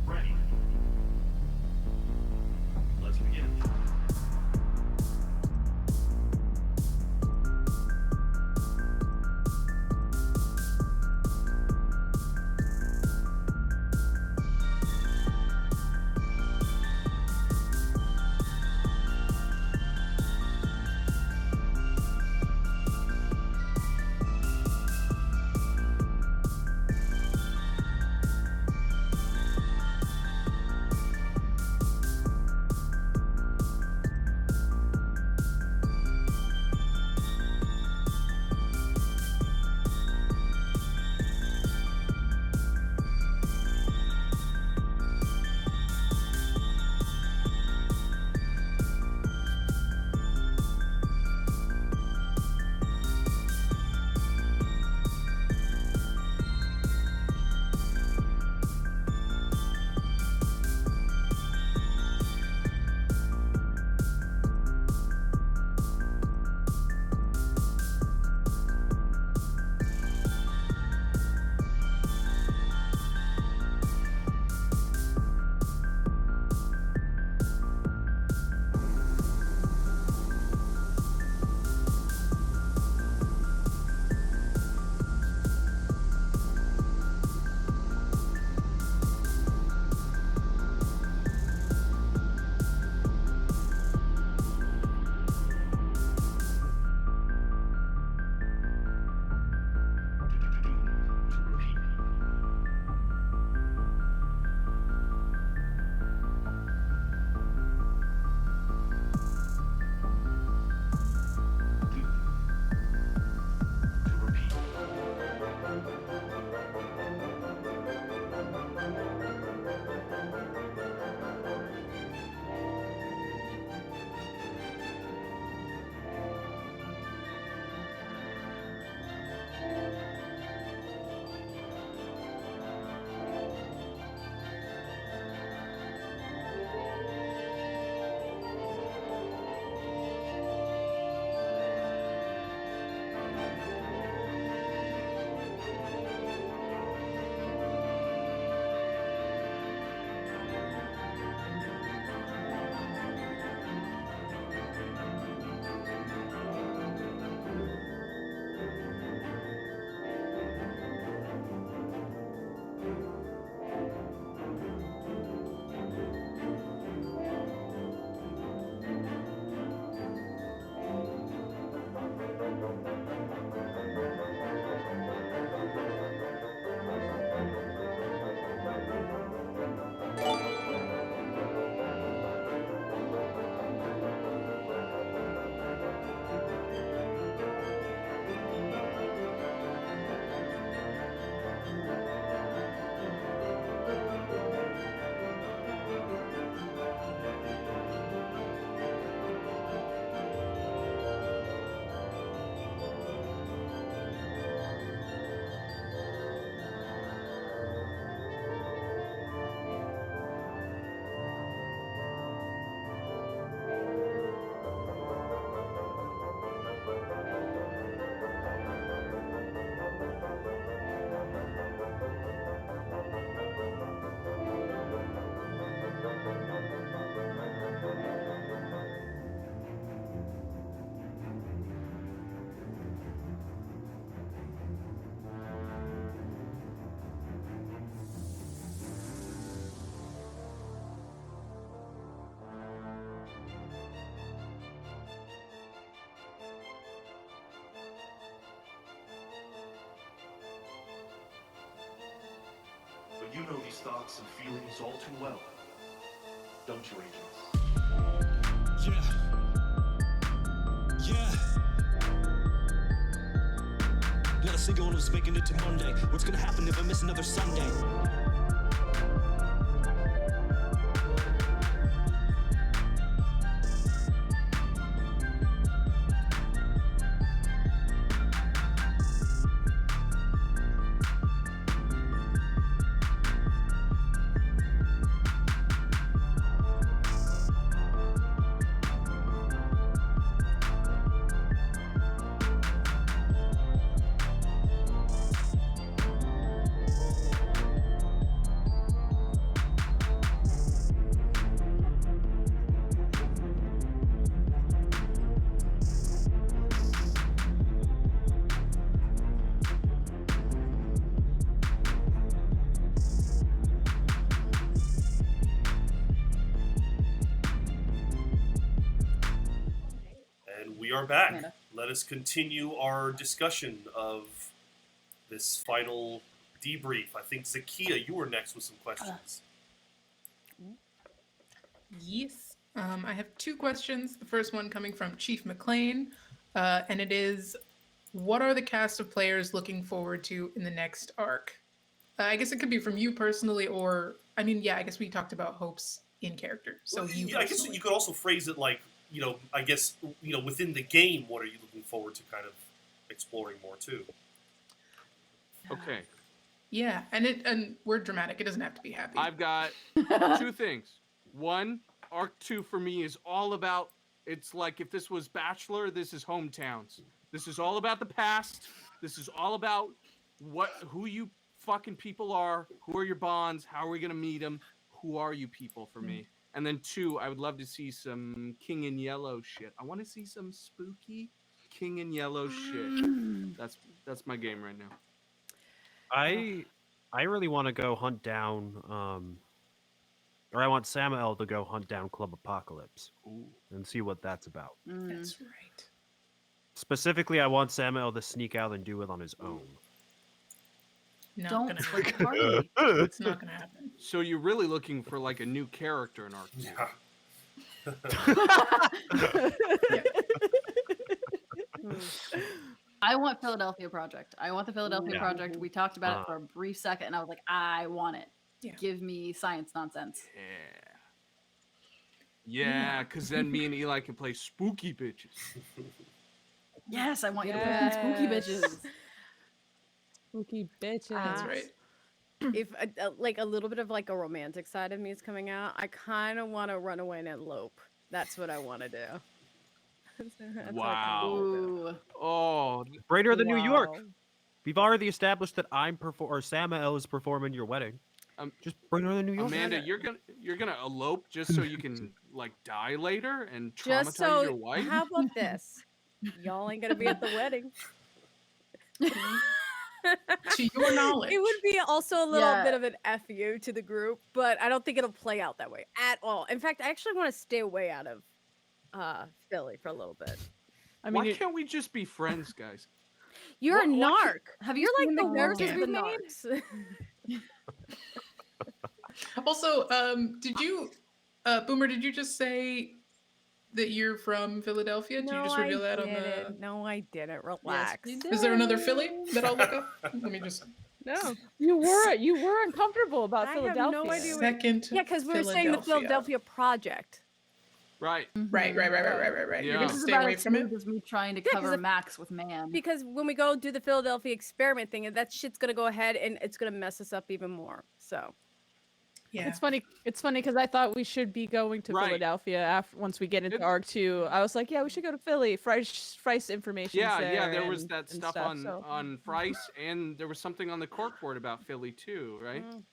Ready. Let's begin. You know these thoughts and feelings all too well, don't you, agents? Yeah. Yeah. Not a single one was making it to Monday. What's gonna happen if I miss another Sunday? And we are back. Amanda. Let us continue our discussion of this final debrief. I think Zakia, you were next with some questions. Yes. I have two questions. The first one coming from Chief McLean, and it is, what are the cast of players looking forward to in the next arc? I guess it could be from you personally, or, I mean, yeah, I guess we talked about hopes in character. So Well, you yeah, I guess personally. you could also phrase it like, I guess, within the game, what are you looking forward to kind of exploring more too? Okay, Yeah, and we're dramatic. It doesn't have to be happy. I've got two things. One, arc 2 for me is all about, it's like if this was Bachelor, this is hometowns. This is all about the past. This is all about who you fucking people are, who are your bonds, how are we gonna meet them, who are you people for me. And then 2, I would love to see some King in Yellow shit. I want to see some spooky King in Yellow shit. That's my game right now. I really want to go hunt down, or I want Samael to go hunt down Club Apocalypse Ooh. and see what that's about. That's right. Specifically, I want Samael to sneak out and do it on his own. Not Don't gonna split happen. the party. It's not gonna happen. So you're really looking for like a new character in arc 2. Yeah. I want Philadelphia Project. I want the Philadelphia Yeah. Project. We talked about it for a brief second, and I was like, I want it. Yeah. Give me science nonsense. Yeah, because then me and Eli can play spooky bitches. Yes, I want you to play spooky bitches. Spooky bitches. That's right. If like a little bit of like a romantic side of me is coming out, I kind of want to run away and elope. That's what I want to do. That's what I kinda wanna do. Ooh. Oh, Bring her to New York. Wow. We've already established that or Samael is performing your wedding. Just bring her to New York. Amanda, you're gonna elope just so you can like die later and traumatize Just so, your wife? how about this? Y'all ain't gonna be at the wedding. To your knowledge. It would be also a little Yeah. bit of an FU to the group, but I don't think it'll play out that way at all. In fact, I actually want to stay away out of Philly for a little bit. I mean, Why can't we just be friends, guys? You're a What narc. Have You're you like seen the the worst of characters the we've made? narcs. Also, did you, Boomer? Did you just say that you're from Philadelphia? Did you just reveal that on the? No, I didn't. Relax. you Is there another Philly that I'll look up? Let me just. No. you were uncomfortable about I have no Philadelphia. idea what- Second. Yeah, because we were saying the Philadelphia Project. Right. Right. You're Yeah. gonna This is stay about away as from smooth it. as me trying to 'cause cover if- Max with man. Because when we go do the Philadelphia experiment thing, that shit's gonna go ahead and it's gonna mess us up even more. So Yeah. It's funny because I thought we should be going to Right. Philadelphia once we get into It- arc 2. I was like, yeah, we should go to Philly. Frice information. Yeah, there was that and stuff on so- on Frice, and there was something on the corkboard about Philly too, right? Mm.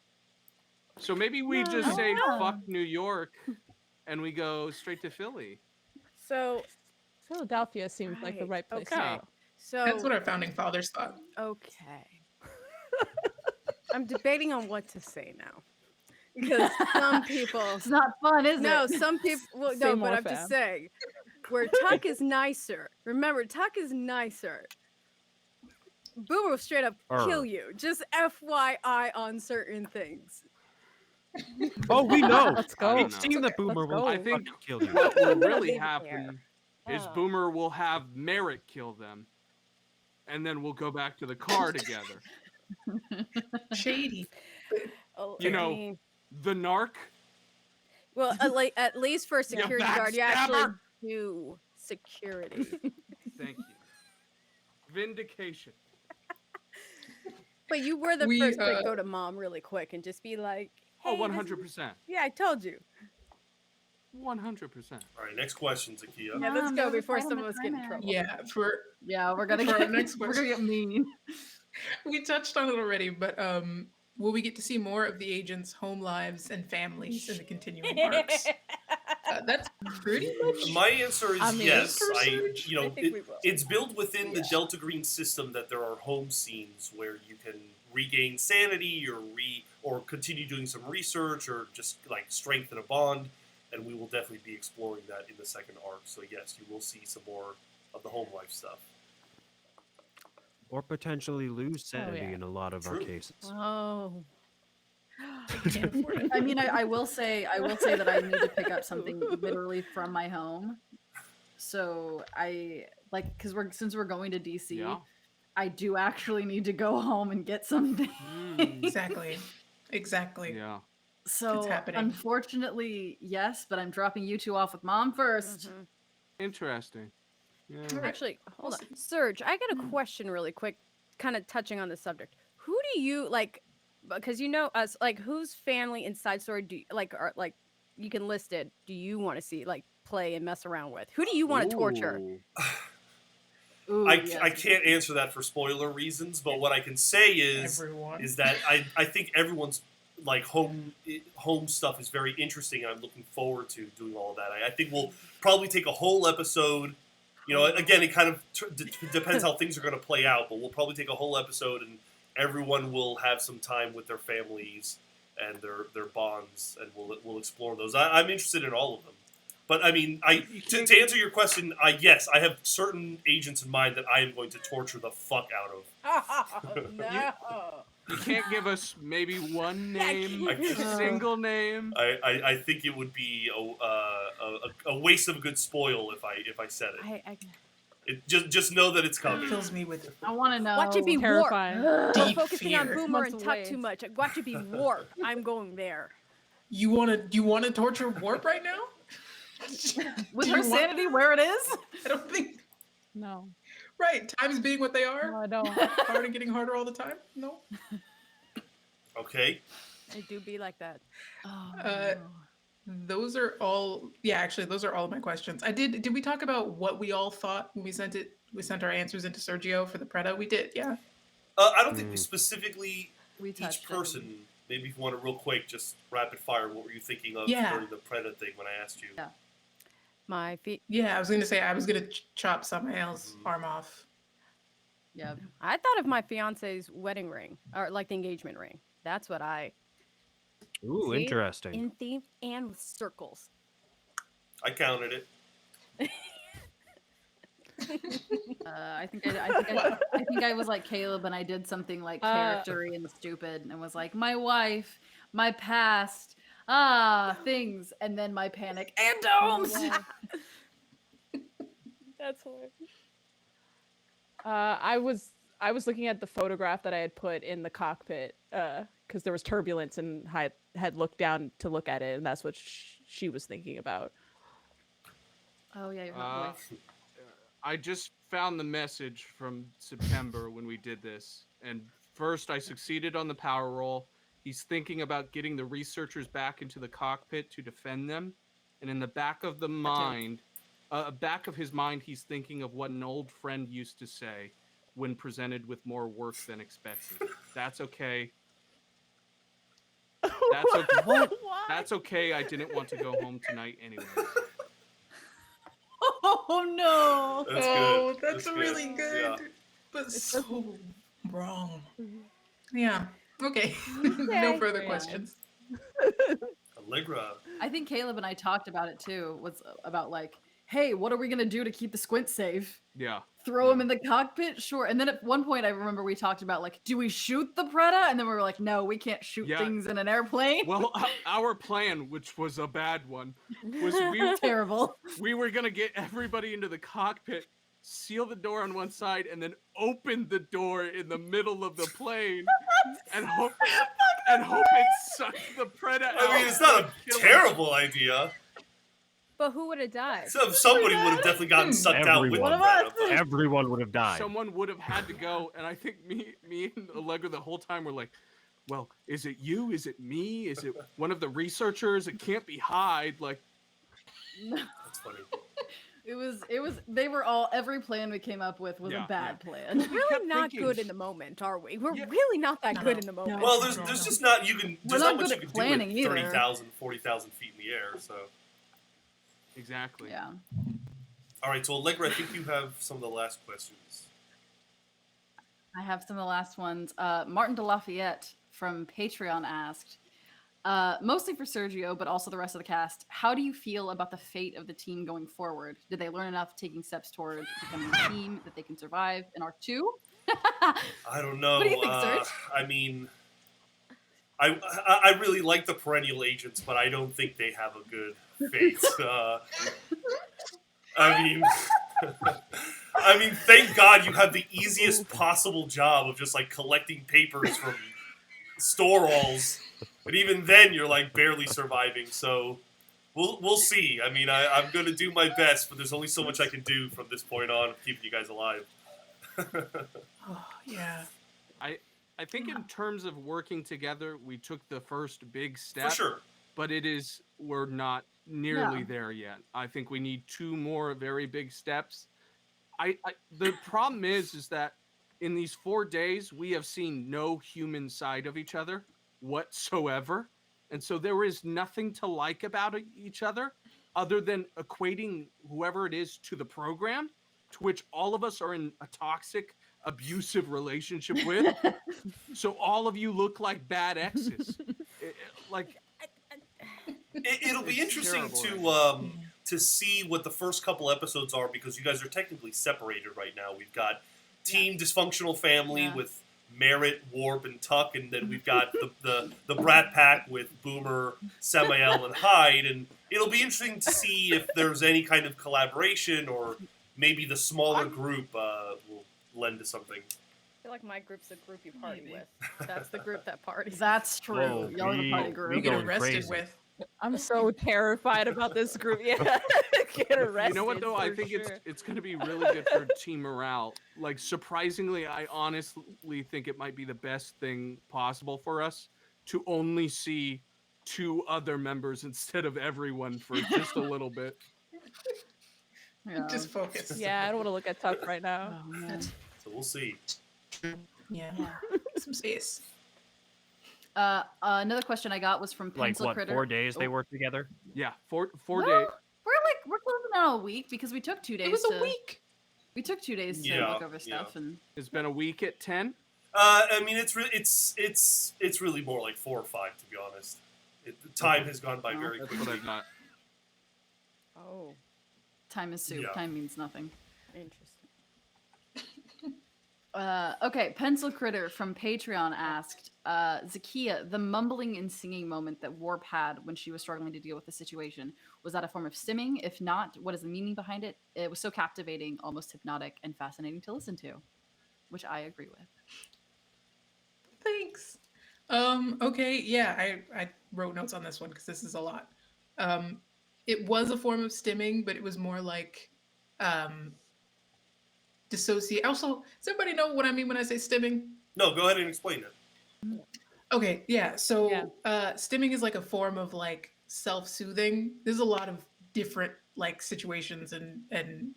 So maybe we just say Yeah. fuck New York, and we go straight to Philly. so Philadelphia seems like the Right, right place okay. to go. so That's what our founding fathers thought. okay. I'm debating on what to say now. Because some people It's not fun, is no, it? some people well, Say no, more, but I'm fam. just saying where Tuck is nicer. Remember, Tuck is nicer. Boomer will straight up kill Arr. you. Just FYI on certain things. Oh, we know. Let's I go. don't We've know. seen that Let's Boomer will go. I think fucking kill you. what will I'm gonna really leave it there. happen is Oh. Boomer will have Merrick kill them, and then we'll go back to the car together. Shady. Oh, You I know, mean, The narc. well, like at least for a security guard, you actually backstabber. do security. Thank you. Vindication. But you were the We, first to go to mom really quick and just be like, Oh, "Hey, this is-" 100%. Yeah, I told you. 100%. All right, next question, Zakia. Yeah, let's Mom, go there was a before fight on some the of us get in Trimax. trouble. Yeah, for Yeah, we're gonna For our get next we're gonna get mean. we touched on it already, but will we get to see more of the agents' home lives and families in the continuing arcs? That's pretty much. My answer is I mean, yes. for I Surge? you know I think we will. it's built within the Delta Green system that there are home scenes where you can regain sanity or continue doing some research or just like strengthen a bond, and we will definitely be exploring that in the second arc. So yes, you will see some more of the home life stuff. Or potentially lose sanity yeah. in a lot of our True. cases. Oh. Can't afford it. I mean, I will say that I need to pick up something literally from my home. So I like since we're going to DC, Yeah. I do actually need to go home and get something. Exactly. Exactly. Yeah. So happening. unfortunately, yes, but I'm dropping you two off with mom 1st. Mhm. Interesting. Yeah. Actually, hold on. Serge, I got a question really quick, kind of touching on the subject. Who do you like, because you know us, like whose family in side story do you, are like you can list it, do you want to see like play and mess around with? Who do you want to torture? Ooh. Ooh, I yes. can't answer that for spoiler reasons, but what I can say is Everyone. that I think everyone's like home stuff is very interesting, and I'm looking forward to doing all of that. I think we'll probably take a whole episode. You know, again, it kind of depends how things are going to play out, but we'll probably take a whole episode, and everyone will have some time with their families and their bonds, and we'll explore those. I'm interested in all of them. But I mean, to answer your question, yes, I have certain agents in mind that I am going to torture the fuck out of. No. You can't give us maybe one Yeah, I name, can't. a single name. I think it would be a waste of a good spoil if I said it. Just know that it's coming. Fills me with I want to know. Watch it be Terrifying. warped. deep Focusing on fear. Boomer Months and talk away. too much. Watch it be warped. I'm going there. You wanna torture Warp right now? With Do her you want- sanity where it is? I don't think. No. Right, times being what they No, are, I don't. hard and getting harder all the time. No. Okay. It do be like that. Oh, Uh, no. Those are all. Yeah, actually, those are all of my questions. Did we talk about what we all thought when we sent it? We sent our answers into Sergio for the Preda. We did, yeah. I don't think we specifically We each touched person. Maybe if you want to real quick, just rapid fire. What were you thinking of Yeah. during the Preda thing when I asked you? Yeah. My feet. Yeah, I was gonna chop Samael's arm off. Yep. I thought of my fiance's wedding ring, or like the engagement ring. That's what I Ooh, See? interesting. in theme and with circles. I counted it. I think I was like Caleb, and I did something like character-y and stupid, and was like, my wife, my past, things, and then my panic and domes. That's hilarious. I was looking at the photograph that I had put in the cockpit because there was turbulence and I had looked down to look at it, and that's what she was thinking about. Oh yeah, your hot voice. I just found the message from September when we did this, and first I succeeded on the power roll. He's thinking about getting the researchers back into the cockpit to defend them, and in the back of the mind, back of his mind, he's thinking of what an old friend used to say when presented with more work than expected. That's okay. That's okay. What? That's okay. I didn't want to go home tonight anyway. Oh no! That's Oh, good. that's good. really good, Yeah. but so wrong. Yeah. Okay. Okay. No further Yeah. questions. Allegra. I think Caleb and I talked about it too. Was about like, hey, what are we gonna do to keep the squint safe? Yeah. throw him in the cockpit, sure. And then at one point, I remember we talked about like, do we shoot the Preda? And then we were like, no, we can't shoot Yeah. things in an airplane. Well, our plan, which was a bad one, was Terrible. we were gonna get everybody into the cockpit, seal the door on one side, and then open the door in the middle of the plane, and hope it sucked the Preda out. I mean, it's not a and kill us. terrible idea. But who would have died? So somebody would have definitely gotten sucked out with Everyone. the Preda, but- Everyone would have died. Someone would have had to go, and I think me and Allegra the whole time were like, well, is it you? Is it me? Is it one of the researchers? It can't be Hyde. Like, That's funny. It was, they were all, every plan we came up with was Yeah, a bad plan. kept Really not thinking- good in the moment, are we? We're Yeah. really not that No. good in the moment. Well, there's just not there's not not much good you at can do planning at either. 30,000, 40,000 feet in the air. So, exactly. Yeah. all right. So Allegra, I think you have some of the last questions. I have some of the last ones. Martin de Lafayette from Patreon asked, mostly for Sergio, but also the rest of the cast, how do you feel about the fate of the team going forward? Did they learn enough taking steps toward becoming a team that they can survive in Arc 2? I don't know. What do you think, Serge? I mean, I really like the perennial agents, but I don't think they have a good fate. I mean, thank God you have the easiest possible job of just like collecting papers from store walls, but even then you're like barely surviving. So we'll see. I mean, I'm gonna do my best, but there's only so much I can do from this point on of keeping you guys alive. Oh, yeah. I think in terms of working together, we took the first big step. For sure. But we're not nearly No. there yet. I think we need 2 more very big steps. The problem is that in these 4 days, we have seen no human side of each other whatsoever. And so there is nothing to like about each other other than equating whoever it is to the program, to which all of us are in a toxic, abusive relationship with. So all of you look like bad exes. It'll be It's interesting terrible, to see what the first couple episodes are, because you guys are technically separated right now. We've got Team Dysfunctional Family Yeah. with Merritt, Warp, and Tuck, and then we've got the Brat Pack with Boomer, Samael, and Hyde. And it'll be interesting to see if there's any kind of collaboration, or maybe the smaller group will lend to something. I feel like my group's the group you party with. That's the group that parties. That's true. Whoa, Y'all are the party we group. You get going arrested crazy. with. I'm so terrified about this group. Yeah, get arrested. You know what though? I for think sure. it's going to be really good for team morale. Like surprisingly, I honestly think it might be the best thing possible for us to only see 2 other members instead of everyone for just a little bit. Yeah. Just focus. Yeah, I don't want to look at Tuck right now. Oh, man. So we'll see. Yeah. Some space. Another question I got was from Like Pencil what? Critter. 4 days they Oh. worked together. Yeah, 4 Well, days. we're closing out a week because we took 2 days. It was a to, week. We took 2 days to Yeah, look over yeah. stuff and. It's been a week at 10. I mean, it's really more like 4 or 5, to be honest. The time has gone by Oh, very That's what quickly. I got. Oh, Time is soup. Yeah. Time means nothing. interesting. Okay, Pencil Critter from Patreon asked, Zakia, the mumbling and singing moment that Warp had when she was struggling to deal with the situation, was that a form of stimming? If not, what is the meaning behind it? It was so captivating, almost hypnotic, and fascinating to listen to, which I agree with. Thanks. Okay, yeah, I wrote notes on this one because this is a lot. It was a form of stimming, but it was more like dissociate. Also, does everybody know what I mean when I say stimming? No, go ahead and explain it. Okay, yeah. So Yeah. stimming is like a form of like self-soothing. There's a lot of different like situations and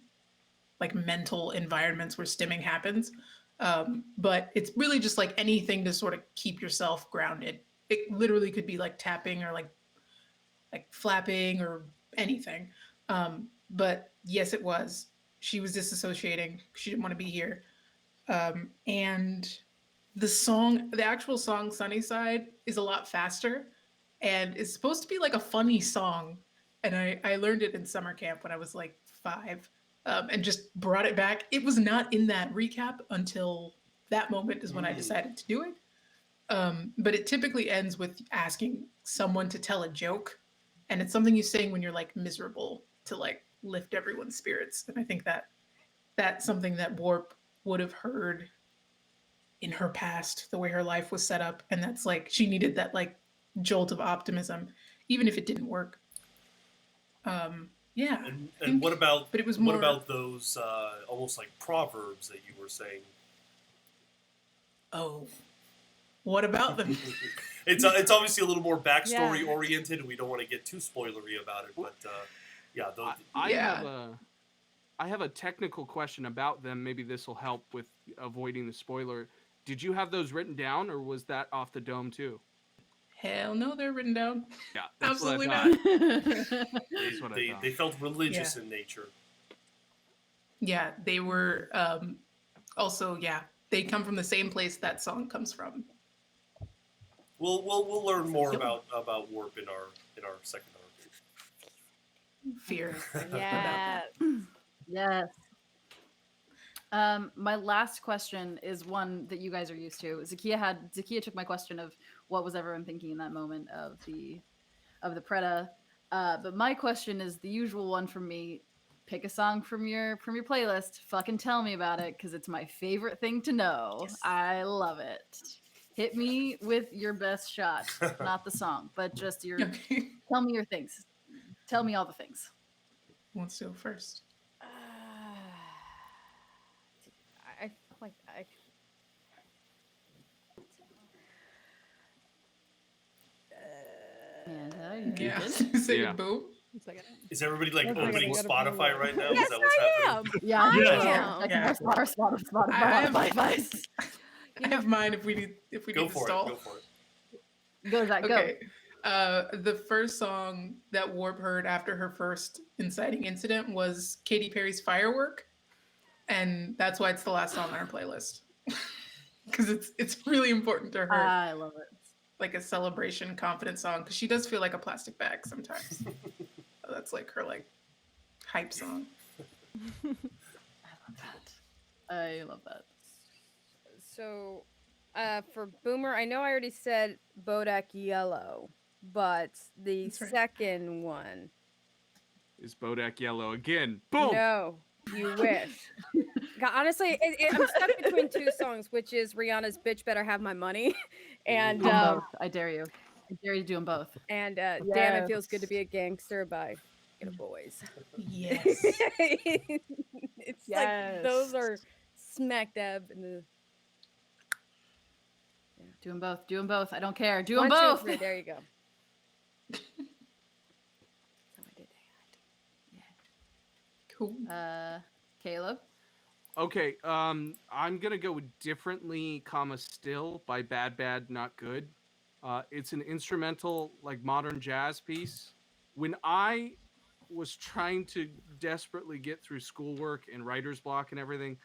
like mental environments where stimming happens. But it's really just like anything to sort of keep yourself grounded. It literally could be like tapping or like flapping or anything. But yes, it was. She was disassociating. She didn't want to be here. And the actual song Sunnyside is a lot faster and it's supposed to be like a funny song. And I learned it in summer camp when I was like 5. and just brought it back. It was not in that recap until that moment is when I decided to do it. But it typically ends with asking someone to tell a joke, and it's something you sing when you're like miserable to like lift everyone's spirits. And I think that that's something that Warp would have heard in her past, the way her life was set up, and that's like she needed that like jolt of optimism, even if it didn't work. Yeah, I And think, what about but it was what more. about those almost like proverbs that you were saying? Oh, what about them? It's obviously a little more backstory Yeah. oriented, and we don't want to get too spoilery about it. But yeah, those, Yeah. I have a technical question about them. Maybe this will help with avoiding the spoiler. Did you have those written down, or was that off the dome too? Hell no, they're written down. Yeah, that's what I Absolutely thought. not. That's what I thought. they felt religious Yeah. in nature. Yeah, they were also, yeah, they come from the same place that song comes from. We'll learn more Yep. about Warp in our second arc. Fear. Yeah. Yes. My last question is one that you guys are used to. Zakia took my question of what was everyone thinking in that moment of the Preda. But my question is the usual one from me. Pick a song from your playlist. Fucking tell me about it, because it's my favorite thing to know. Yes. I love it. Hit me with your best shot. Not the song, but just your Okay. tell me your things. Tell me all the things. Who wants to go first? I feel like I. And Yeah. good? Say Yeah. boom. One second. Is everybody like Looks like I opening gotta Spotify pull right now? Yes, Is that what's I happening? am. Yeah, I I am. can Yeah. Spotify, I have- advice. I have mine if we need Go to for stall. it. Go for it. Go, Zach, go. Okay. The first song that Warp heard after her first inciting incident was Katy Perry's Firework. And that's why it's the last song on our playlist. Because it's really important to her. I love it. Like a celebration, confident song. Because she does feel like a plastic bag sometimes. So that's like her like hype song. I love that. So, for Boomer, I know I already said Bodak Yellow, but the That's right. second one, Is Bodak yellow again? Boom. no, you wish. God, honestly, I'm stuck between two songs, which is Rihanna's "Bitch Better Have My Money" and Do 'em both. I dare you. I dare you to do them both. "Damn It Feels Good to Be a Gangster" by Get Boys. Yes. It's like those are smack dab in the Do them both. Do them both. I don't care. Do them 1, 2, both. 3, there you go. So I did Cool. Caleb. Okay, I'm gonna go with "Differently, Comma Still" by Bad Bad Not Good. It's an instrumental, like modern jazz piece. When I was trying to desperately get through schoolwork and writer's block and everything,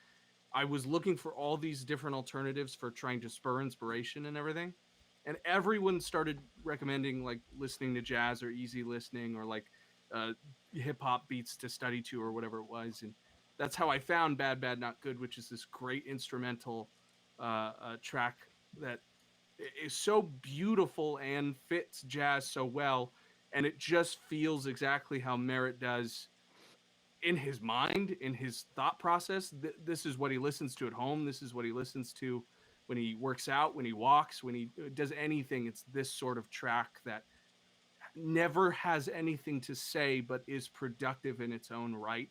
I was looking for all these different alternatives for trying to spur inspiration and everything. And everyone started recommending like listening to jazz or easy listening or like hip hop beats to study to or whatever it was. And that's how I found Bad Bad Not Good, which is this great instrumental track that is so beautiful and fits jazz so well. And it just feels exactly how Merritt does in his mind, in his thought process. This is what he listens to at home. This is what he listens to when he works out, when he walks, when he does anything. It's this sort of track that never has anything to say, but is productive in its own right,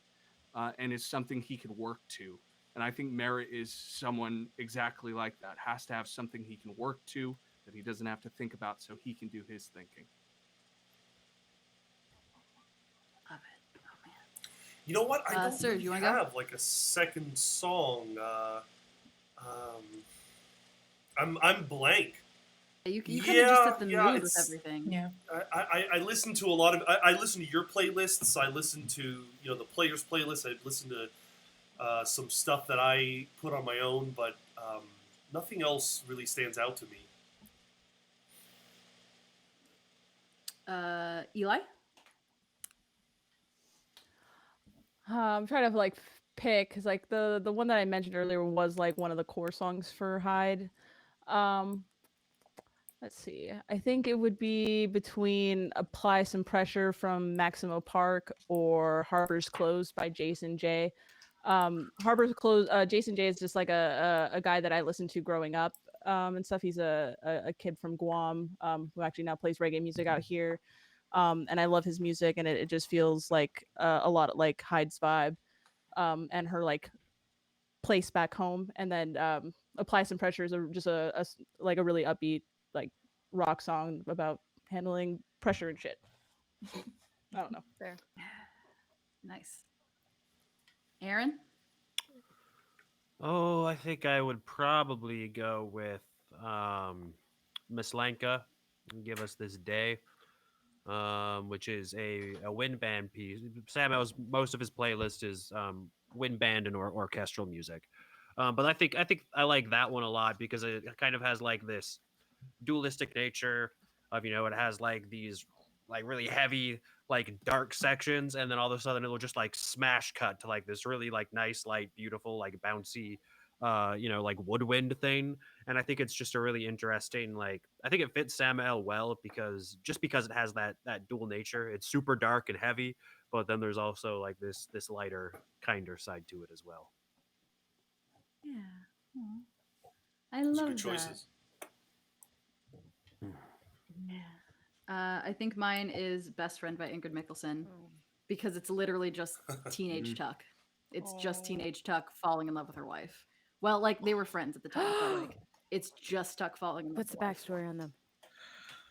and is something he could work to. And I think Merritt is someone exactly like that. Has to have something he can work to that he doesn't have to think about, so he can do his thinking. Love it. Oh man. You know what? I don't Serge, really you wanna go? have like a second song. I'm blank. You kind of just set the Yeah, mood with it's- everything. Yeah. I listen to a lot of. I listen to your playlists. I listen to the players' playlists. I listen to some stuff that I put on my own, but nothing else really stands out to me. Eli. I'm trying to like pick because like the one that I mentioned earlier was like one of the core songs for Hyde. Um, let's see. I think it would be between "Apply Some Pressure" from Maximo Park or "Harper's Close" by Jason J. Harper's Close. Jason J is just like a guy that I listened to growing up and stuff. He's a kid from Guam who actually now plays reggae music out here. And I love his music, and it just feels like a lot like Hyde's vibe, and her like place back home. And then "Apply Some Pressure" is just like a really upbeat like rock song about handling pressure and shit. I don't know. Fair. Nice. Aaron? Oh, I think I would probably go with Miss Lanka and Give Us This Day, which is a wind band piece. Samuel's most of his playlist is wind band and orchestral music. But I think I like that one a lot because it kind of has like this dualistic nature of, it has like these like really heavy like dark sections, and then all of a sudden it'll just like smash cut to like this really like nice, light, beautiful, like bouncy like woodwind thing. And I think it's just a really interesting, like, I think it fits Samael well because it has that dual nature. It's super dark and heavy, but then there's also like this lighter, kinder side to it as well. Yeah. Aw. I Those are love good that. choices. I think mine is Best Friend by Ingrid Michaelson because it's literally just teenage Tuck. It's just teenage Tuck falling in love with her wife. Well, like they were friends at the time, but like it's just Tuck falling in love What's with the the wife. backstory on them?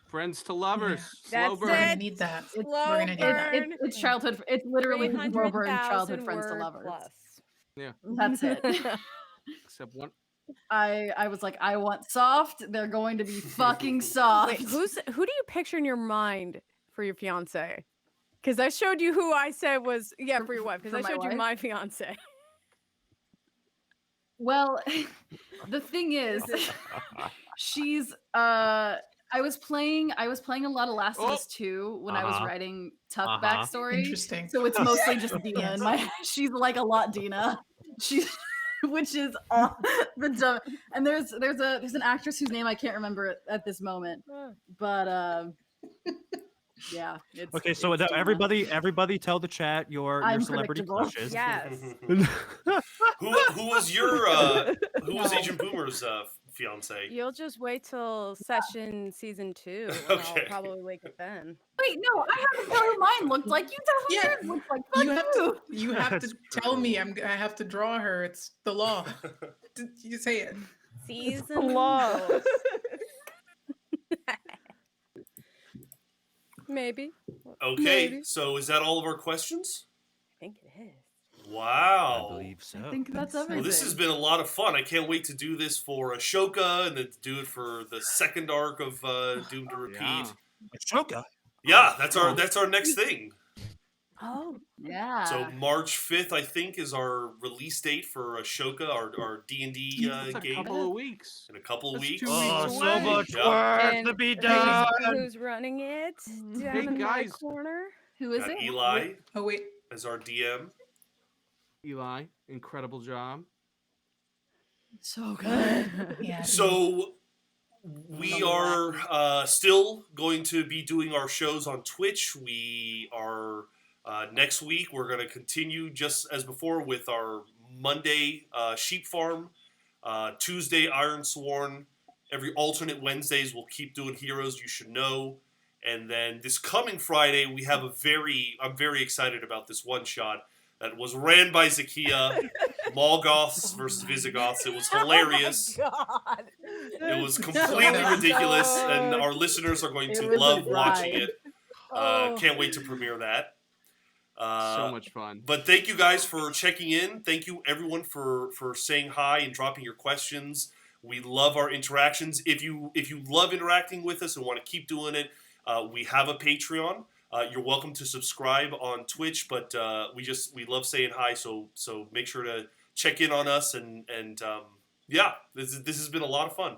Friends to lovers. Yeah. Slow That's burn. We're gonna it. need that. It's- Slow We're gonna need that. burn. It's childhood. It's literally his slow burn 300,000 childhood friends to word lovers. plus. Yeah. That's it. Except one. I was like, I want soft. They're going to be fucking soft. Wait, who do you picture in your mind for your fiance? Because I showed you who I said was for your wife. Because for I my showed you wife? my fiance. Well, the thing is, she's I was playing a lot of Last of Us 2 when I was Uh-huh. writing Tuck Uh-huh. backstory. Interesting. So it's mostly just Dina Yes. in my she's like a lot Dina. She's which is the dumb. And there's an actress whose name I can't remember at this moment. But yeah, it's Okay, so it's now Dina. everybody tell the chat your I'm celebrity predictable. crushes. Yes. Who was your who was No. Agent Boomer's fiance? You'll just wait till session season 2. And Okay. I'll probably wake up then. Wait, no, I have to tell who mine looked like. You tell who Yeah, yours looked like. Fuck You have to. You have That's to tell me. I have to draw her. It's the law. You say it. Season Law. Maybe. Okay, Maybe. so is that all of our questions? I think it is. Wow. I believe so. I think that's Well, everything. Well, this has been a lot of fun. I can't wait to do this for Ashoka and then to do it for the second arc of Doom to Repeat. Yeah. Ashoka. Yeah, that's our next thing. Oh, Yeah. So March 5th, I think, is our release date for Ashoka, our D&D That's a game couple of weeks. in a couple of That's weeks. 2 Oh, weeks so away. much Yeah. work And to be who's- done. Who's running it? Down Hey, in my guys. corner. Who is Got it? Eli Oh wait. as our DM. Eli, incredible job. So good. Yeah. So we are still going to be doing our shows on Twitch. We are next week. We're going to continue just as before with our Monday Sheep Farm, Tuesday Iron Sworn. Every alternate Wednesdays we'll keep doing Heroes You Should Know. And then this coming Friday we have I'm very excited about this one shot that was ran by Zakia, Morgoths versus Visigoths. It was hilarious. Oh my God. It was completely ridiculous, and our listeners are going It to was a love watching ride. it. Oh. Can't wait to premiere that. So much fun. But thank you guys for checking in. Thank you everyone for saying hi and dropping your questions. We love our interactions. If you love interacting with us and want to keep doing it, we have a Patreon. You're welcome to subscribe on Twitch, but we love saying hi. So make sure to check in on us and yeah, this has been a lot of fun.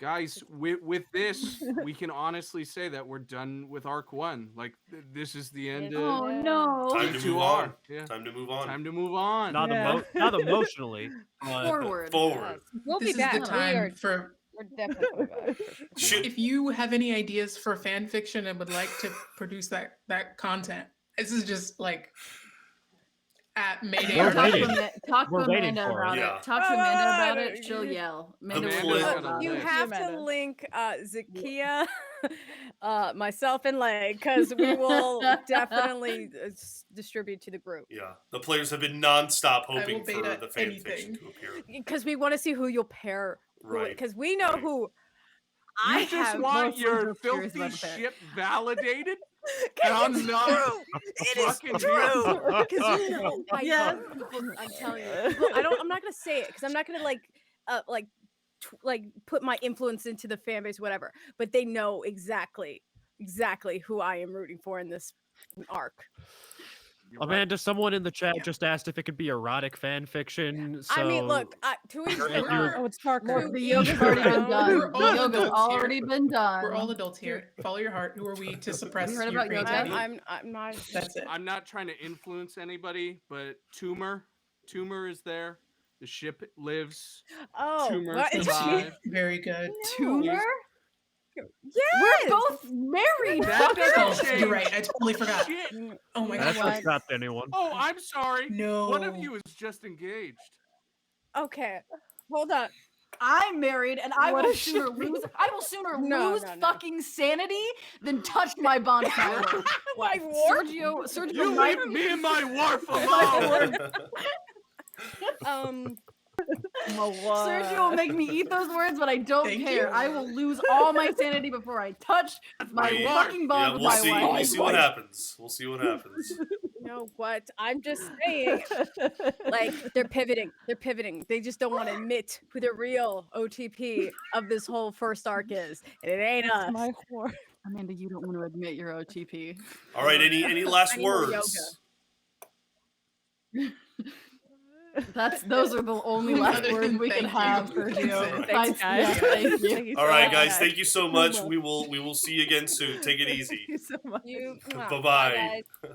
Guys, with this, we can honestly say that we're done with arc 1. Like this is the end of Oh no! Time to move T2R. on. Yeah. Time to move on. Time to move on. Not Yeah. not emotionally, but Forward. Forward. We'll This be is back. the time for We're definitely coming back. Should, if you have any ideas for fan fiction and would like to produce that content. This is just like at Mayday. We're or Talk to, waiting. Talk to We're waiting Amanda for it. about Yeah. it. Talk to Oh, Amanda no, about no, it. She'll yell. Amanda The will play- yell Got a about You it. list. have to Amanda. link Zakia, myself, and Leg, because we will definitely distribute to the group. yeah, the players have been nonstop I will hoping for beta the fan anything. fiction to appear. Because we want to see who you'll pair. Right. Because we know Right. who You I just have. want mostly your just curious filthy about the fair. shit validated? 'Cause I'm it's not true. It is fucking true. Because you know, Yes. I'm telling you. Look, I'm not gonna say it because I'm not gonna like put my influence into the fan base, whatever. But they know exactly who I am rooting for in this arc. Amanda, someone in the chat Yeah. just asked if it could be erotic fan fiction. So I mean, look, to each You're- their you're- own. Oh, it's Parker. The yoga's already been done. We're The all yoga's adults here. already been done. We're all adults here. Follow your heart. Who are we to suppress You heard your about yoga? creativity? I'm not. That's it. I'm not trying to influence anybody, but Tumor is there. The ship lives. Oh, Tumor what? survived. Very good. Tumor? Yes! We're both married. That Oh, doesn't change. you're right. I totally forgot. Shit. Oh my that's god. not stopped anyone. Oh, I'm sorry. No. One of you is just engaged. Okay, hold on. I'm married, and I What will a sooner shit. lose. I will sooner No, lose no, no. fucking sanity than touch my bonfire. My warp? Sergio, You might leave me and my wharf alone. Sergio will make me eat those words, but I don't Thank care. you. I will lose all my sanity before I touch my We- fucking bond yeah, with we'll my see. wife. We'll see what happens. We'll see what happens. You know what? I'm just saying, like they're pivoting. They're pivoting. They just don't want to admit who the real OTP of this whole first arc is, and it ain't us. My whore. Amanda, you don't want to admit your OTP. All right. Any last I need more words? Those are the only last Other words than we can thank you. have, That's Sergio. it. Thanks, guys. Yes, thank you. Thank you All so right, much. guys. Thank you so much. Well. We will see you again soon. Take it easy. Thank you so much. You, Bye-bye. guys.